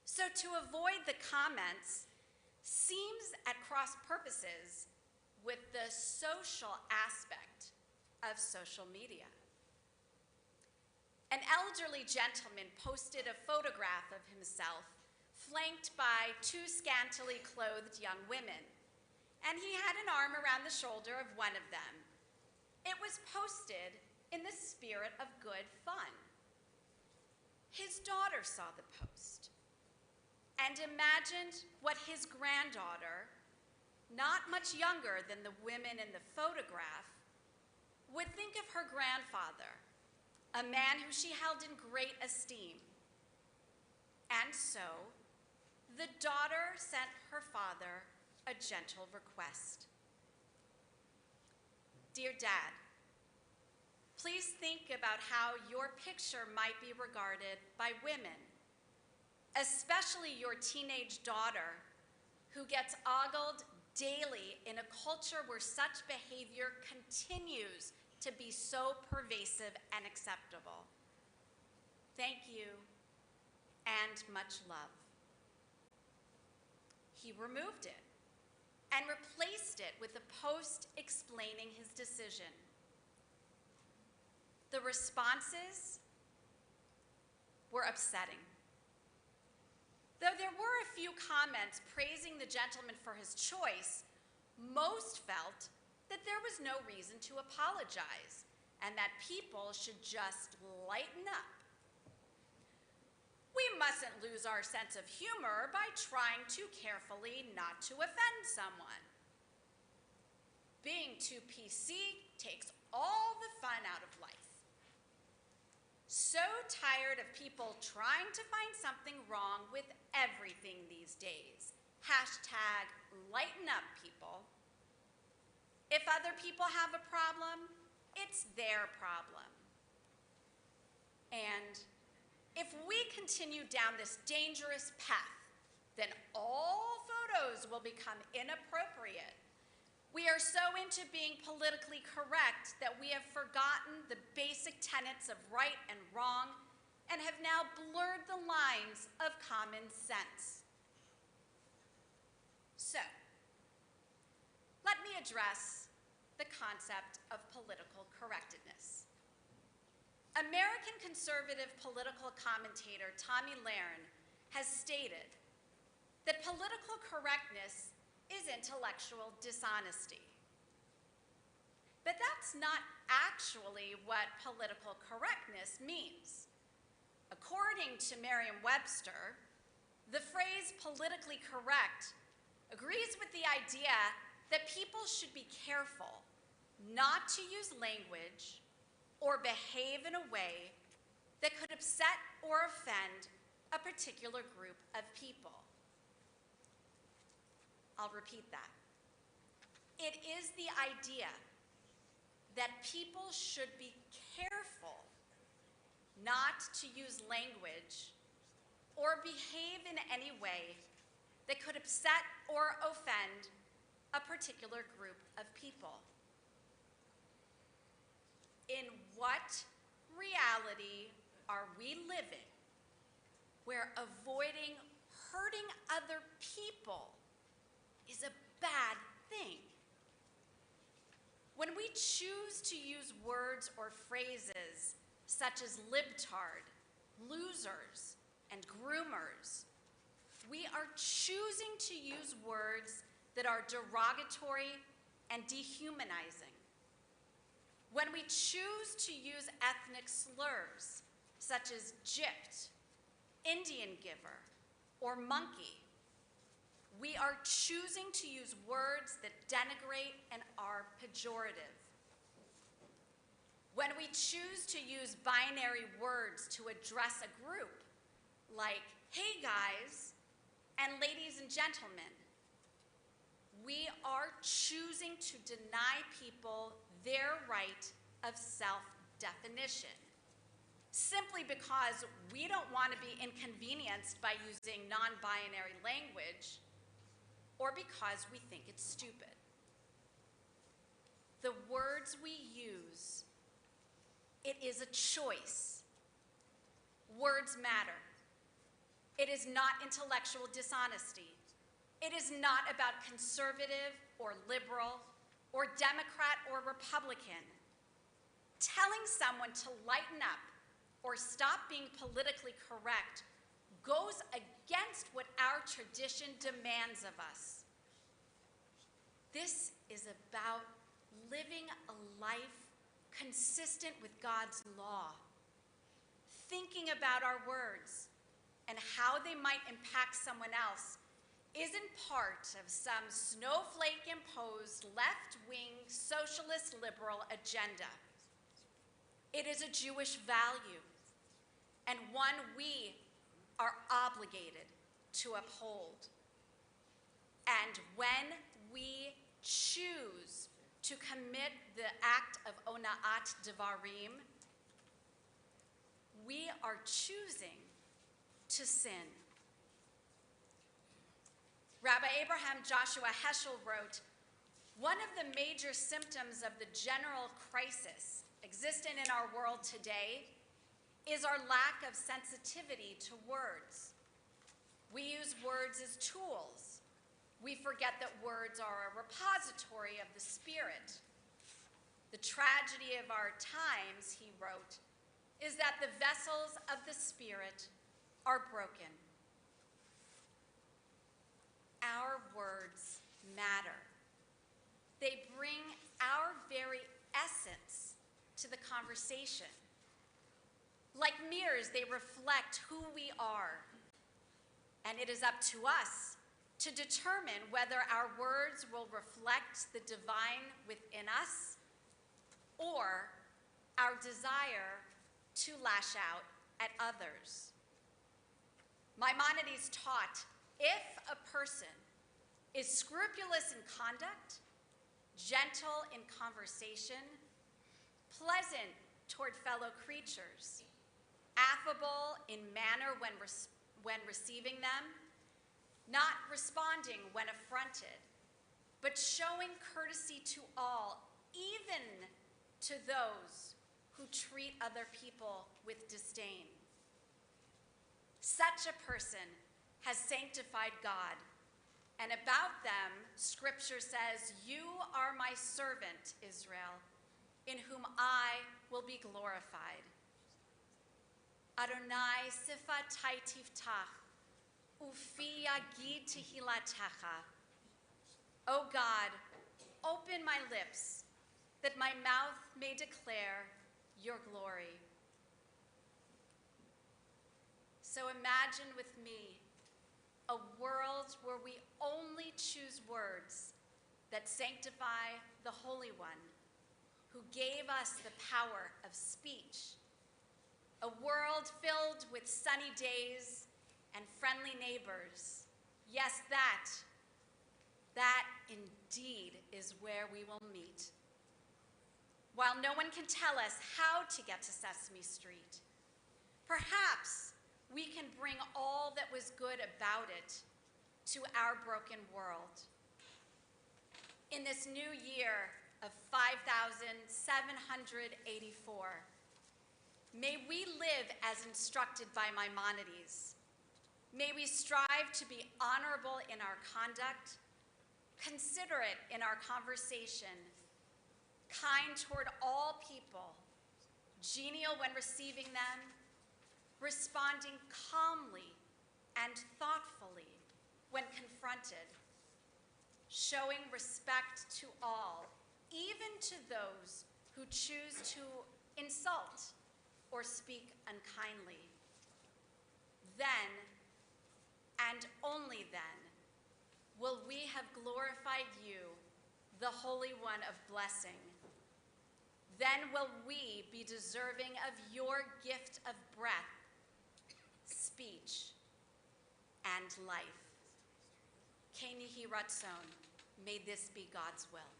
So to avoid the comments seems at cross purposes with the social aspect of social media. An elderly gentleman posted a photograph of himself flanked by two scantily clothed young women, and he had an arm around the shoulder of one of them. It was posted in the spirit of good fun. His daughter saw the post and imagined what his granddaughter, not much younger than the women in the photograph, would think of her grandfather, a man who she held in great esteem. And so, the daughter sent her father a gentle request. Dear Dad, please think about how your picture might be regarded by women, especially your teenage daughter, who gets ogled daily in a culture where such behavior continues to be so pervasive and acceptable. Thank you, and much love. He removed it and replaced it with a post explaining his decision. The responses were upsetting. Though there were a few comments praising the gentleman for his choice, most felt that there was no reason to apologize and that people should just lighten up. We mustn't lose our sense of humor by trying too carefully not to offend someone. Being too PC takes all the fun out of life. So tired of people trying to find something wrong with everything these days. Hashtag lighten up, people. If other people have a problem, it's their problem. And if we continue down this dangerous path, then all photos will become inappropriate. We are so into being politically correct that we have forgotten the basic tenets of right and wrong and have now blurred the lines of common sense. So, let me address the concept of political correctness. American conservative political commentator Tommy Lahren has stated that political correctness is intellectual dishonesty. But that's not actually what political correctness means. According to Merriam-Webster, the phrase politically correct agrees with the idea that people should be careful not to use language or behave in a way that could upset or offend a particular group of people. I'll repeat that. It is the idea that people should be careful not to use language or behave in any way that could upset or offend a particular group of people. In what reality are we living where avoiding hurting other people is a bad thing? When we choose to use words or phrases such as libtard, losers, and groomers, we are choosing to use words that are derogatory and dehumanizing. When we choose to use ethnic slurs such as gypped, Indian giver, or monkey, we are choosing to use words that denigrate and are pejorative. When we choose to use binary words to address a group, like hey guys and ladies and gentlemen, we are choosing to deny people their right of self-definition, simply because we don't want to be inconvenienced by using non-binary language, or because we think it's stupid. The words we use, it is a choice. Words matter. It is not intellectual dishonesty. It is not about conservative or liberal or Democrat or Republican. Telling someone to lighten up or stop being politically correct goes against what our tradition demands of us. This is about living a life consistent with God's law, thinking about our words and how they might impact someone else isn't part of some snowflake-imposed left-wing socialist liberal agenda. It is a Jewish value, and one we are obligated to uphold. And when we choose to commit the act of ona'at devarim, we are choosing to sin. Rabbi Abraham Joshua Heschel wrote, "One of the major symptoms of the general crisis existent in our world today is our lack of sensitivity to words. We use words as tools. We forget that words are a repository of the Spirit. The tragedy of our times," he wrote, "is that the vessels of the Spirit are broken." Our words matter. They bring our very essence to the conversation. Like mirrors, they reflect who we are. And it is up to us to determine whether our words will reflect the divine within us or our desire to lash out at others. Maimonides taught, if a person is scrupulous in conduct, gentle in conversation, pleasant toward fellow creatures, affable in manner when receiving them, not responding when affronted, but showing courtesy to all, even to those who treat other people with disdain. Such a person has sanctified God, and about them, Scripture says, "You are my servant, Israel, in whom I will be glorified." Adonai sifatai tiftach, ufi yagid tehilatecha. O God, open my lips, that my mouth may declare your glory. So imagine with me a world where we only choose words that sanctify the Holy One, who gave us the power of speech. A world filled with sunny days and friendly neighbors. Yes, that indeed is where we will meet. While no one can tell us how to get to Sesame Street, perhaps we can bring all that was good about it to our broken world. In this new year of 5,784, may we live as instructed by Maimonides. May we strive to be honorable in our conduct, considerate in our conversation, kind toward all people, genial when receiving them, responding calmly and thoughtfully when confronted, showing respect to all, even to those who choose to insult or speak unkindly. Then, and only then, will we have glorified you, the Holy One of blessing. Then will we be deserving of your gift of breath, speech, and life. Kenihi Ratzon, may this be God's will.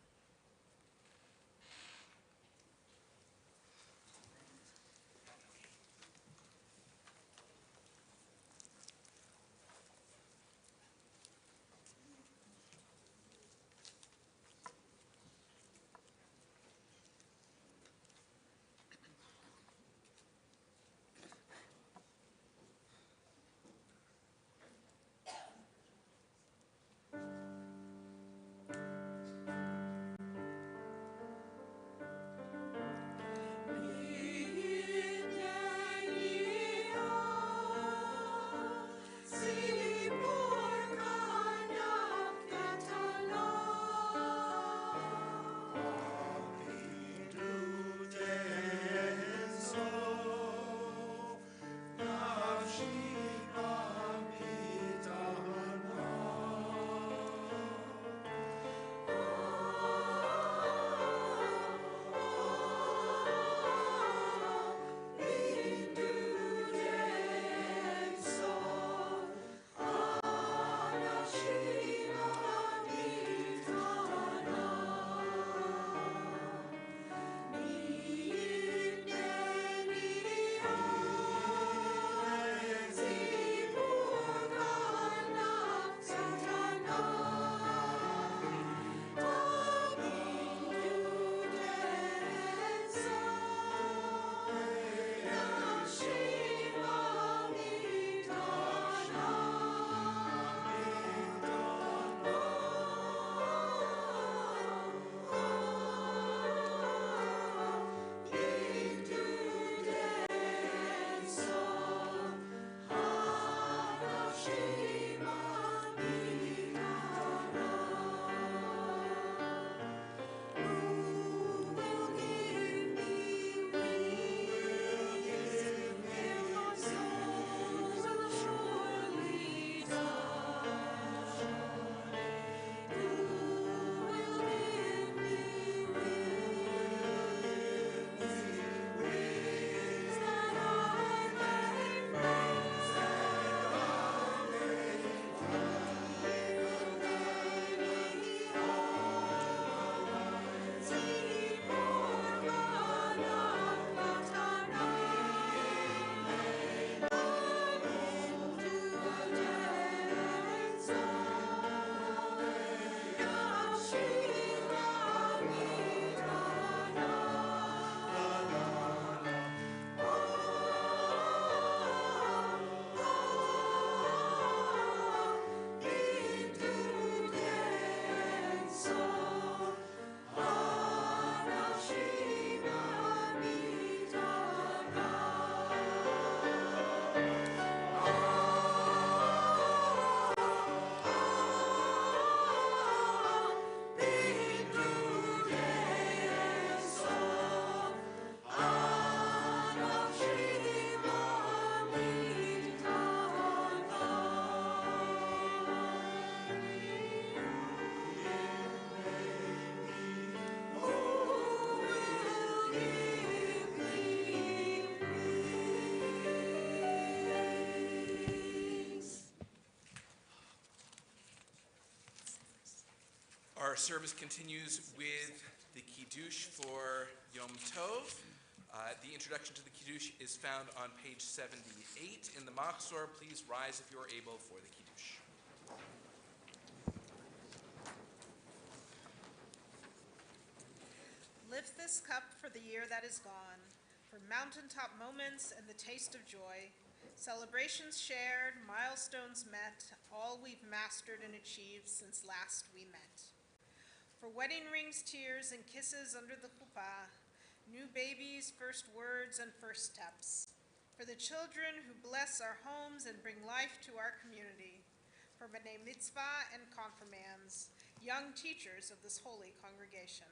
service continues with the Kiddush for Yom Tov. The introduction to the Kiddush is found on page 78 in the Machzor. Please rise if you are able for the Kiddush. Lift this cup for the year that is gone, for mountaintop moments and the taste of joy, celebrations shared, milestones met, all we've mastered and achieved since last we met. For wedding rings, tears, and kisses under the chuppah, new babies, first words, and first steps. For the children who bless our homes and bring life to our community. For b'nai mitzvah and confirmands, young teachers of this holy congregation.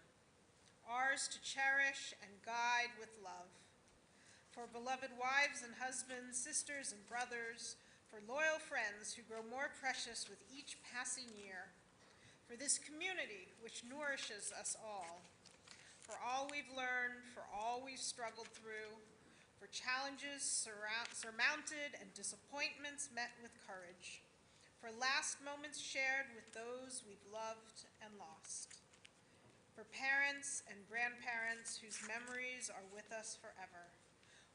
Ours to cherish and guide with love. For beloved wives and husbands, sisters and brothers, for loyal friends who grow more precious with each passing year. For this community which nourishes us all. For all we've learned, for all we've struggled through, for challenges surmounted and disappointments met with courage, for last moments shared with those we've loved and lost, for parents and grandparents whose memories are with us forever.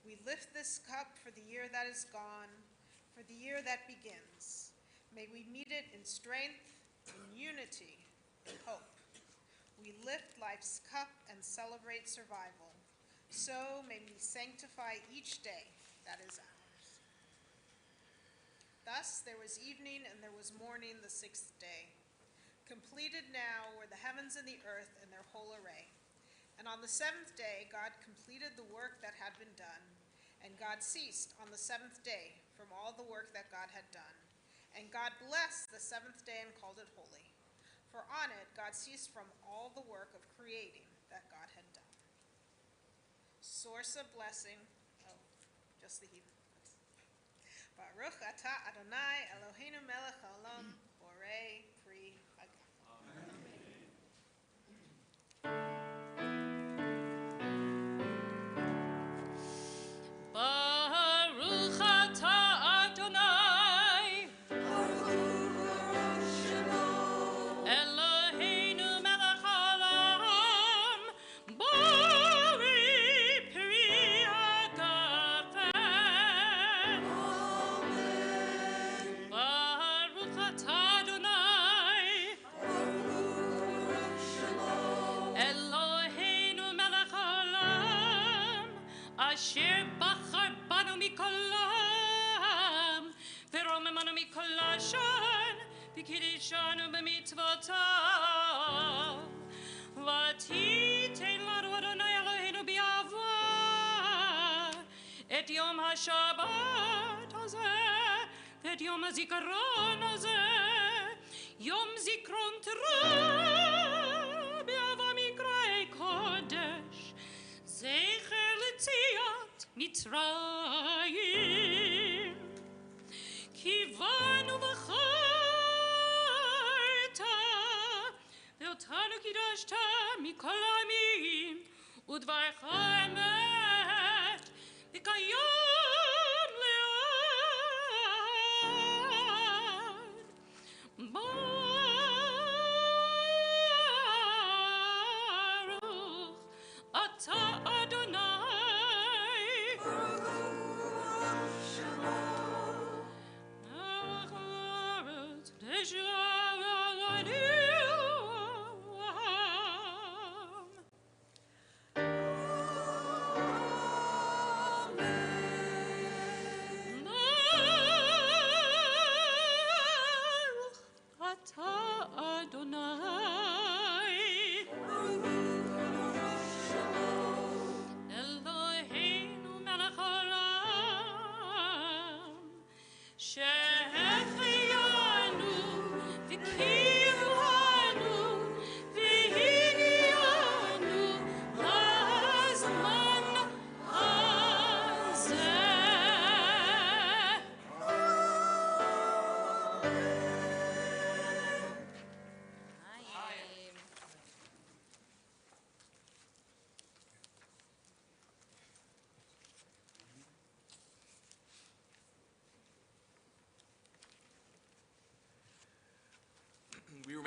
We lift this cup for the year that is gone, for the year that begins. May we meet it in strength, in unity, in hope. We lift life's cup and celebrate survival. So may we sanctify each day that is ours. Thus there was evening and there was morning the sixth day. Completed now were the heavens and the earth in their whole array. And on the seventh day God completed the work that had been done, and God ceased on the seventh day from all the work that God had done. And God blessed the seventh day and called it holy. For on it God ceased from all the work of creating that God had done. Source of blessing, just the Hebrew. Baruch atah Adonai Eloheinu melech haolam, borei pri hagan. Baruch atah Adonai, Eloheinu melech haolam, borei pri hagafen. Baruch atah Adonai, Eloheinu melech haolam, asher bachar banu mikol ha'am, v'romemanu mikol ha'shan, v'kiddishanu b'mitzvotav. V'titein lanu Adonai Eloheinu b'yavah, et yom ha'shabbat hazeh, v'et yom ha'zikaron hazeh, yom zikron terah, b'yavah mikra'ei kodesh, zecher l'tziat Mitzrayim. Kivanu v'charta, ve'otanu kiddashta mikol ha'amim, u'dvarecha emet, v'kayom le'ad. Baruch atah Adonai, melech haaretz v'neshama.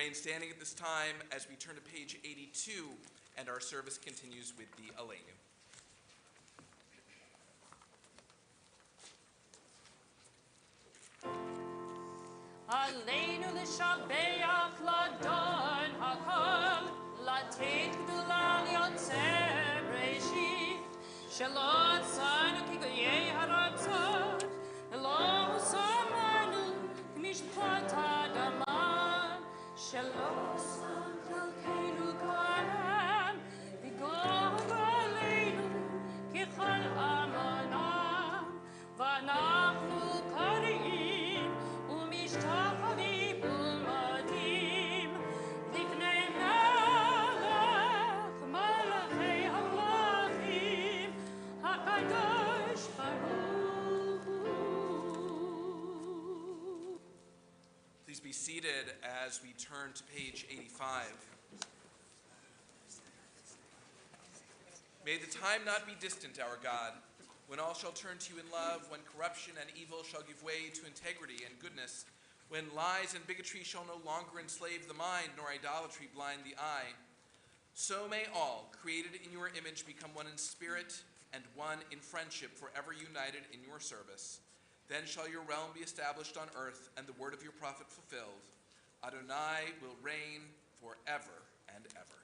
remain standing at this time as we turn to page 82 and our service continues with the Aleinu. עלינו לשבח לדון הכל, לתת גדולה ליוצר בראשית, שלא עצרנו כגויי הרצון, לא שמענו כמשפט האדמה, שלא שם חלקנו כהן, וגוב עלינו ככל אמונם, ואנחנו קוראים ומשתחווים ומודים לפני מלך מלכי המלכים הקדוש ברוך הוא. Please be seated as we turn to page 85. May the time not be distant, our God, when all shall turn to you in love, when corruption and evil shall give way to integrity and goodness, when lies and bigotry shall no longer enslave the mind, nor idolatry blind the eye. So may all, created in your image, become one in spirit and one in friendship, forever united in your service. Then shall your realm be established on earth, and the word of your prophet fulfilled. Adonai will reign forever and ever.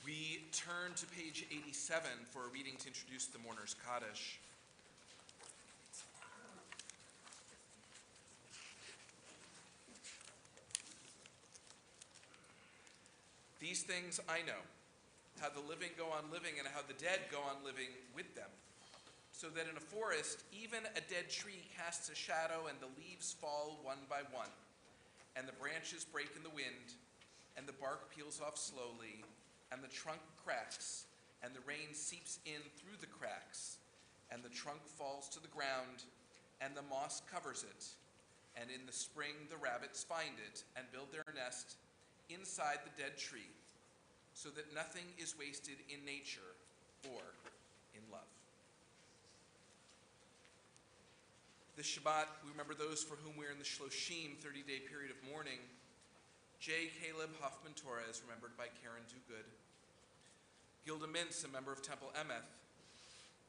We turn to page 87 for a reading to introduce the mourner's Kaddish. These things I know, how the living go on living and how the dead go on living with them. So that in a forest, even a dead tree casts a shadow and the leaves fall one by one, and the branches break in the wind, and the bark peels off slowly, and the trunk cracks, and the rain seeps in through the cracks, and the trunk falls to the ground, and the moss covers it. And in the spring the rabbits find it and build their nest inside the dead tree, so that nothing is wasted in nature or in love. This Shabbat, we remember those for whom we're in the Shloshim 30-day period of mourning. J. Caleb Hoffman Torres, remembered by Karen Dugood. Gilda Mintz, a member of Temple Emeth.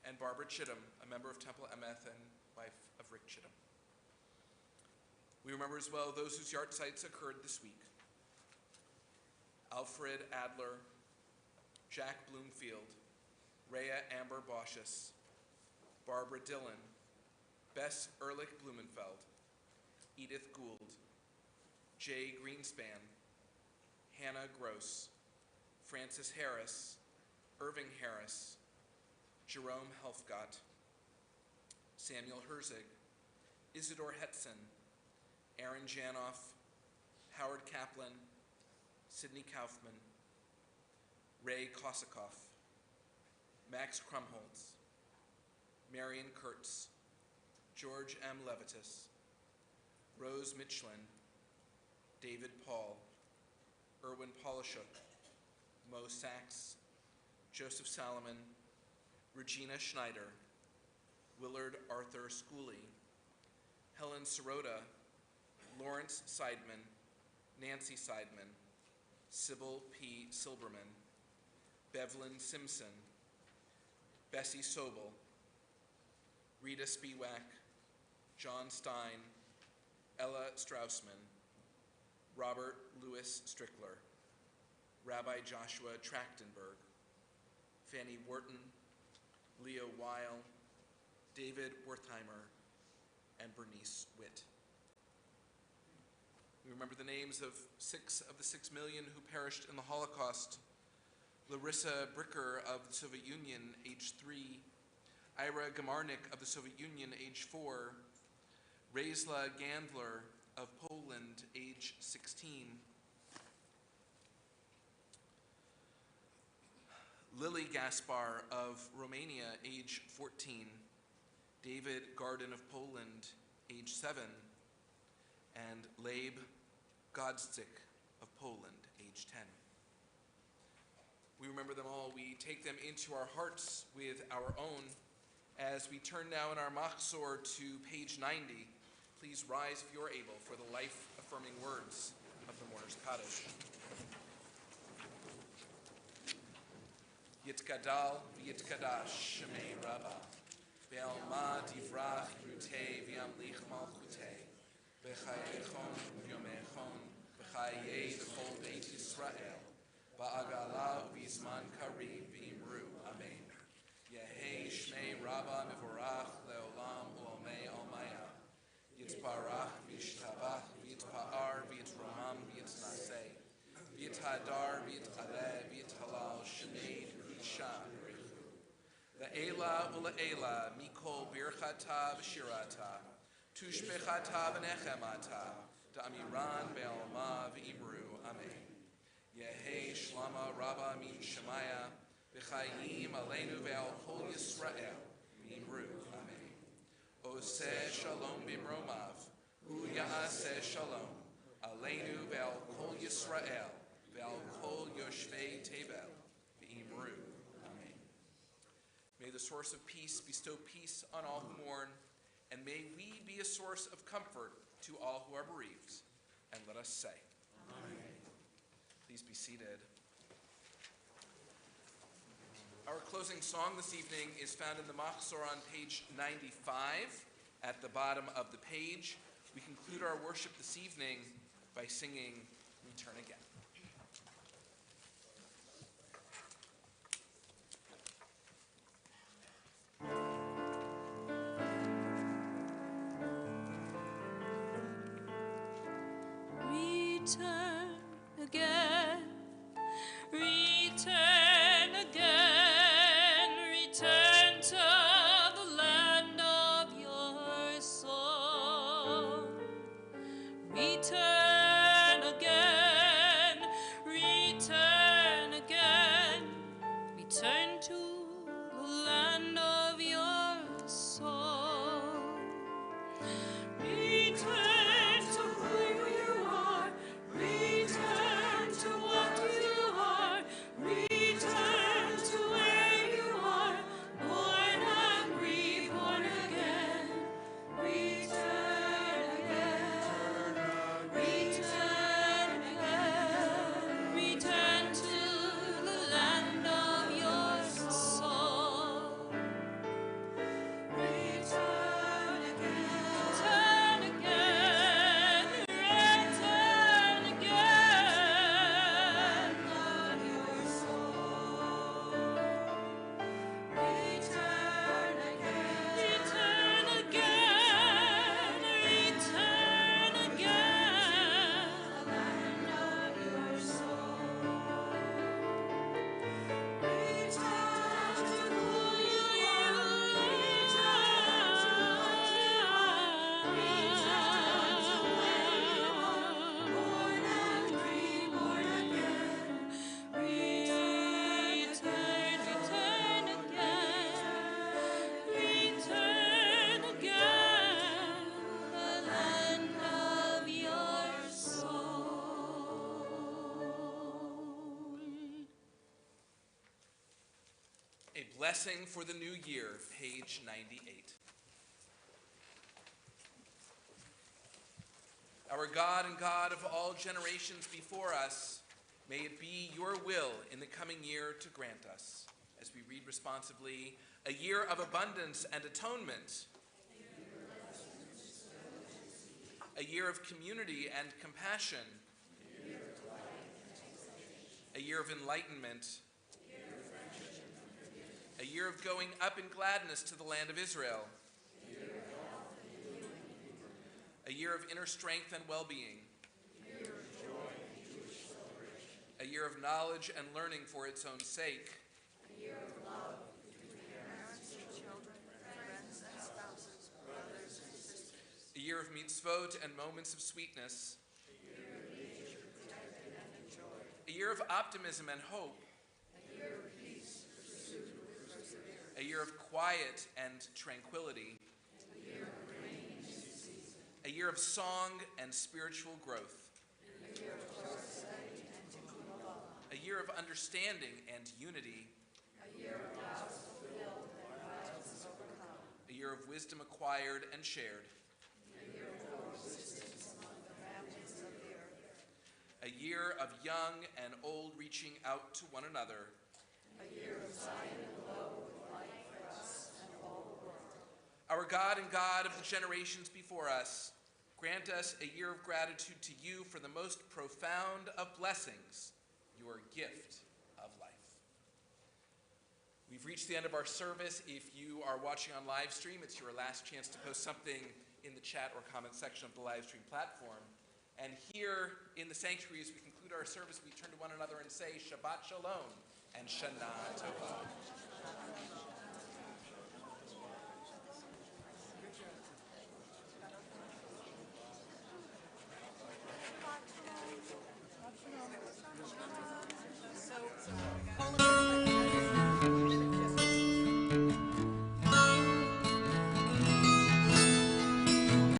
And Barbara Chittum, a member of Temple Emeth and wife of Rick Chittum. We remember as well those whose yard sites occurred this week. Alfred Adler, Jack Bloomfield, Rhea Amber Bauschus, Barbara Dillon, Bess Ehrlich Blumenfeld, Edith Gould, Jay Greenspan, Hannah Gross, Francis Harris, Irving Harris, Jerome Helfgott, Samuel Herzig, Isidore Hetson, Aaron Janoff, Howard Kaplan, Sidney Kaufman, Ray Kosakoff, Max Krumholtz, Marion Kurtz, George M. Levitas, Rose Mitchlin, David Paul, Erwin Polishuk, Mo Sachs, Joseph Salomon, Regina Schneider, Willard Arthur Schooley, Helen Sirota, Lawrence Seidman, Nancy Seidman, Sybil P. Silberman, Bevlyn Simpson, Bessie Sobel, Rita Spiewak, John Stein, Ella Straussman, Robert Louis Strickler, Rabbi Joshua Trachtenberg, Fanny Wharton, Leo Weil, David Wertheimer, and Bernice Witt. We remember the names of 6 of the 6 million who perished in the Holocaust. Larissa Bricker of the Soviet Union, age 3. Ira Gamarnik of the Soviet Union, age 4. Rezla Gandler of Poland, age 16. Lily Gaspar of Romania, age 14. David Garden of Poland, age 7, and Leib Godzik of Poland, age 10. We remember them all. We take them into our hearts with our own. As we turn now in our machzor to page 90, please rise if you're able for the life-affirming words of the Mourner's Kaddish. Yitkadal v'yitkadash shemei Rabbah, be'alma divrach rutei v'yamlich malchutei, b'chayechon v'yomechon, b'chayei v'chol beit Yisrael, ba'agala u'bizman karim v'imru, amen. Yehei shmei Rabbah mevorach le'olam u'omei almaya, yitzbarach v'yishtabach v'yitpa'ar v'yitromam v'yitnaseh, v'yithadar v'yithaleh v'yithalal shemei La'ela ula'ela mikol birchata v'shirata tushbechata v'nechemata da'amiran be'alma v'imru amen. Yehei shlama rabba min shemaya v'chayim aleinu ve'al kol Yisrael v'imru amen. Oseh shalom b'mromav hu ya'aseh shalom aleinu ve'al kol Yisrael ve'al kol yoshvei tevel v'imru. May the source of peace bestow peace on all who mourn, and may we be a source of comfort to all who are bereaved. And let us say, Amen. Please be seated. Our closing song this evening is found in the machzor on page 95 at the bottom of the page. We conclude our worship this evening by singing Return Again. Return again, return again, return to the land of your soul. Return again, return again, return to the land of your soul. Return to who you are, return to what you are, return to where you are, born and reborn again. Return again, return again, return to the land of your soul. Return again, return again, return again, of your soul. Return again, return again, return again, land of your soul. Return to who you are, return to what you are, return to where you are, born and reborn again. Return again, the land of your soul. A blessing for the new year, page 98. Our God and God of all generations before us, may it be your will in the coming year to grant us, as we read responsively, a year of abundance and atonement, a year of community and compassion, a year of enlightenment, a year of going up in gladness to the land of Israel, a year of inner strength and well-being, a year of knowledge and learning for its own sake, A year of love between parents and children, friends and spouses, brothers and sisters. a year of mitzvot and moments of sweetness, A year of nature protected and enjoyed. a year of optimism and hope, A year of peace pursued with perseverance. a year of quiet and tranquility, A year of song and spiritual growth. A year of understanding and unity. A year of wisdom acquired and shared. A year of young and old reaching out to one another. Our God and God of the generations before us, grant us a year of gratitude to you for the most profound of blessings, your gift of life. We've reached the end of our service. If you are watching on live stream, it's your last chance to post something in the chat or comment section of the live stream platform. And here in the sanctuary, as we conclude our service, we turn to one another and say Shabbat Shalom and Shana Tova.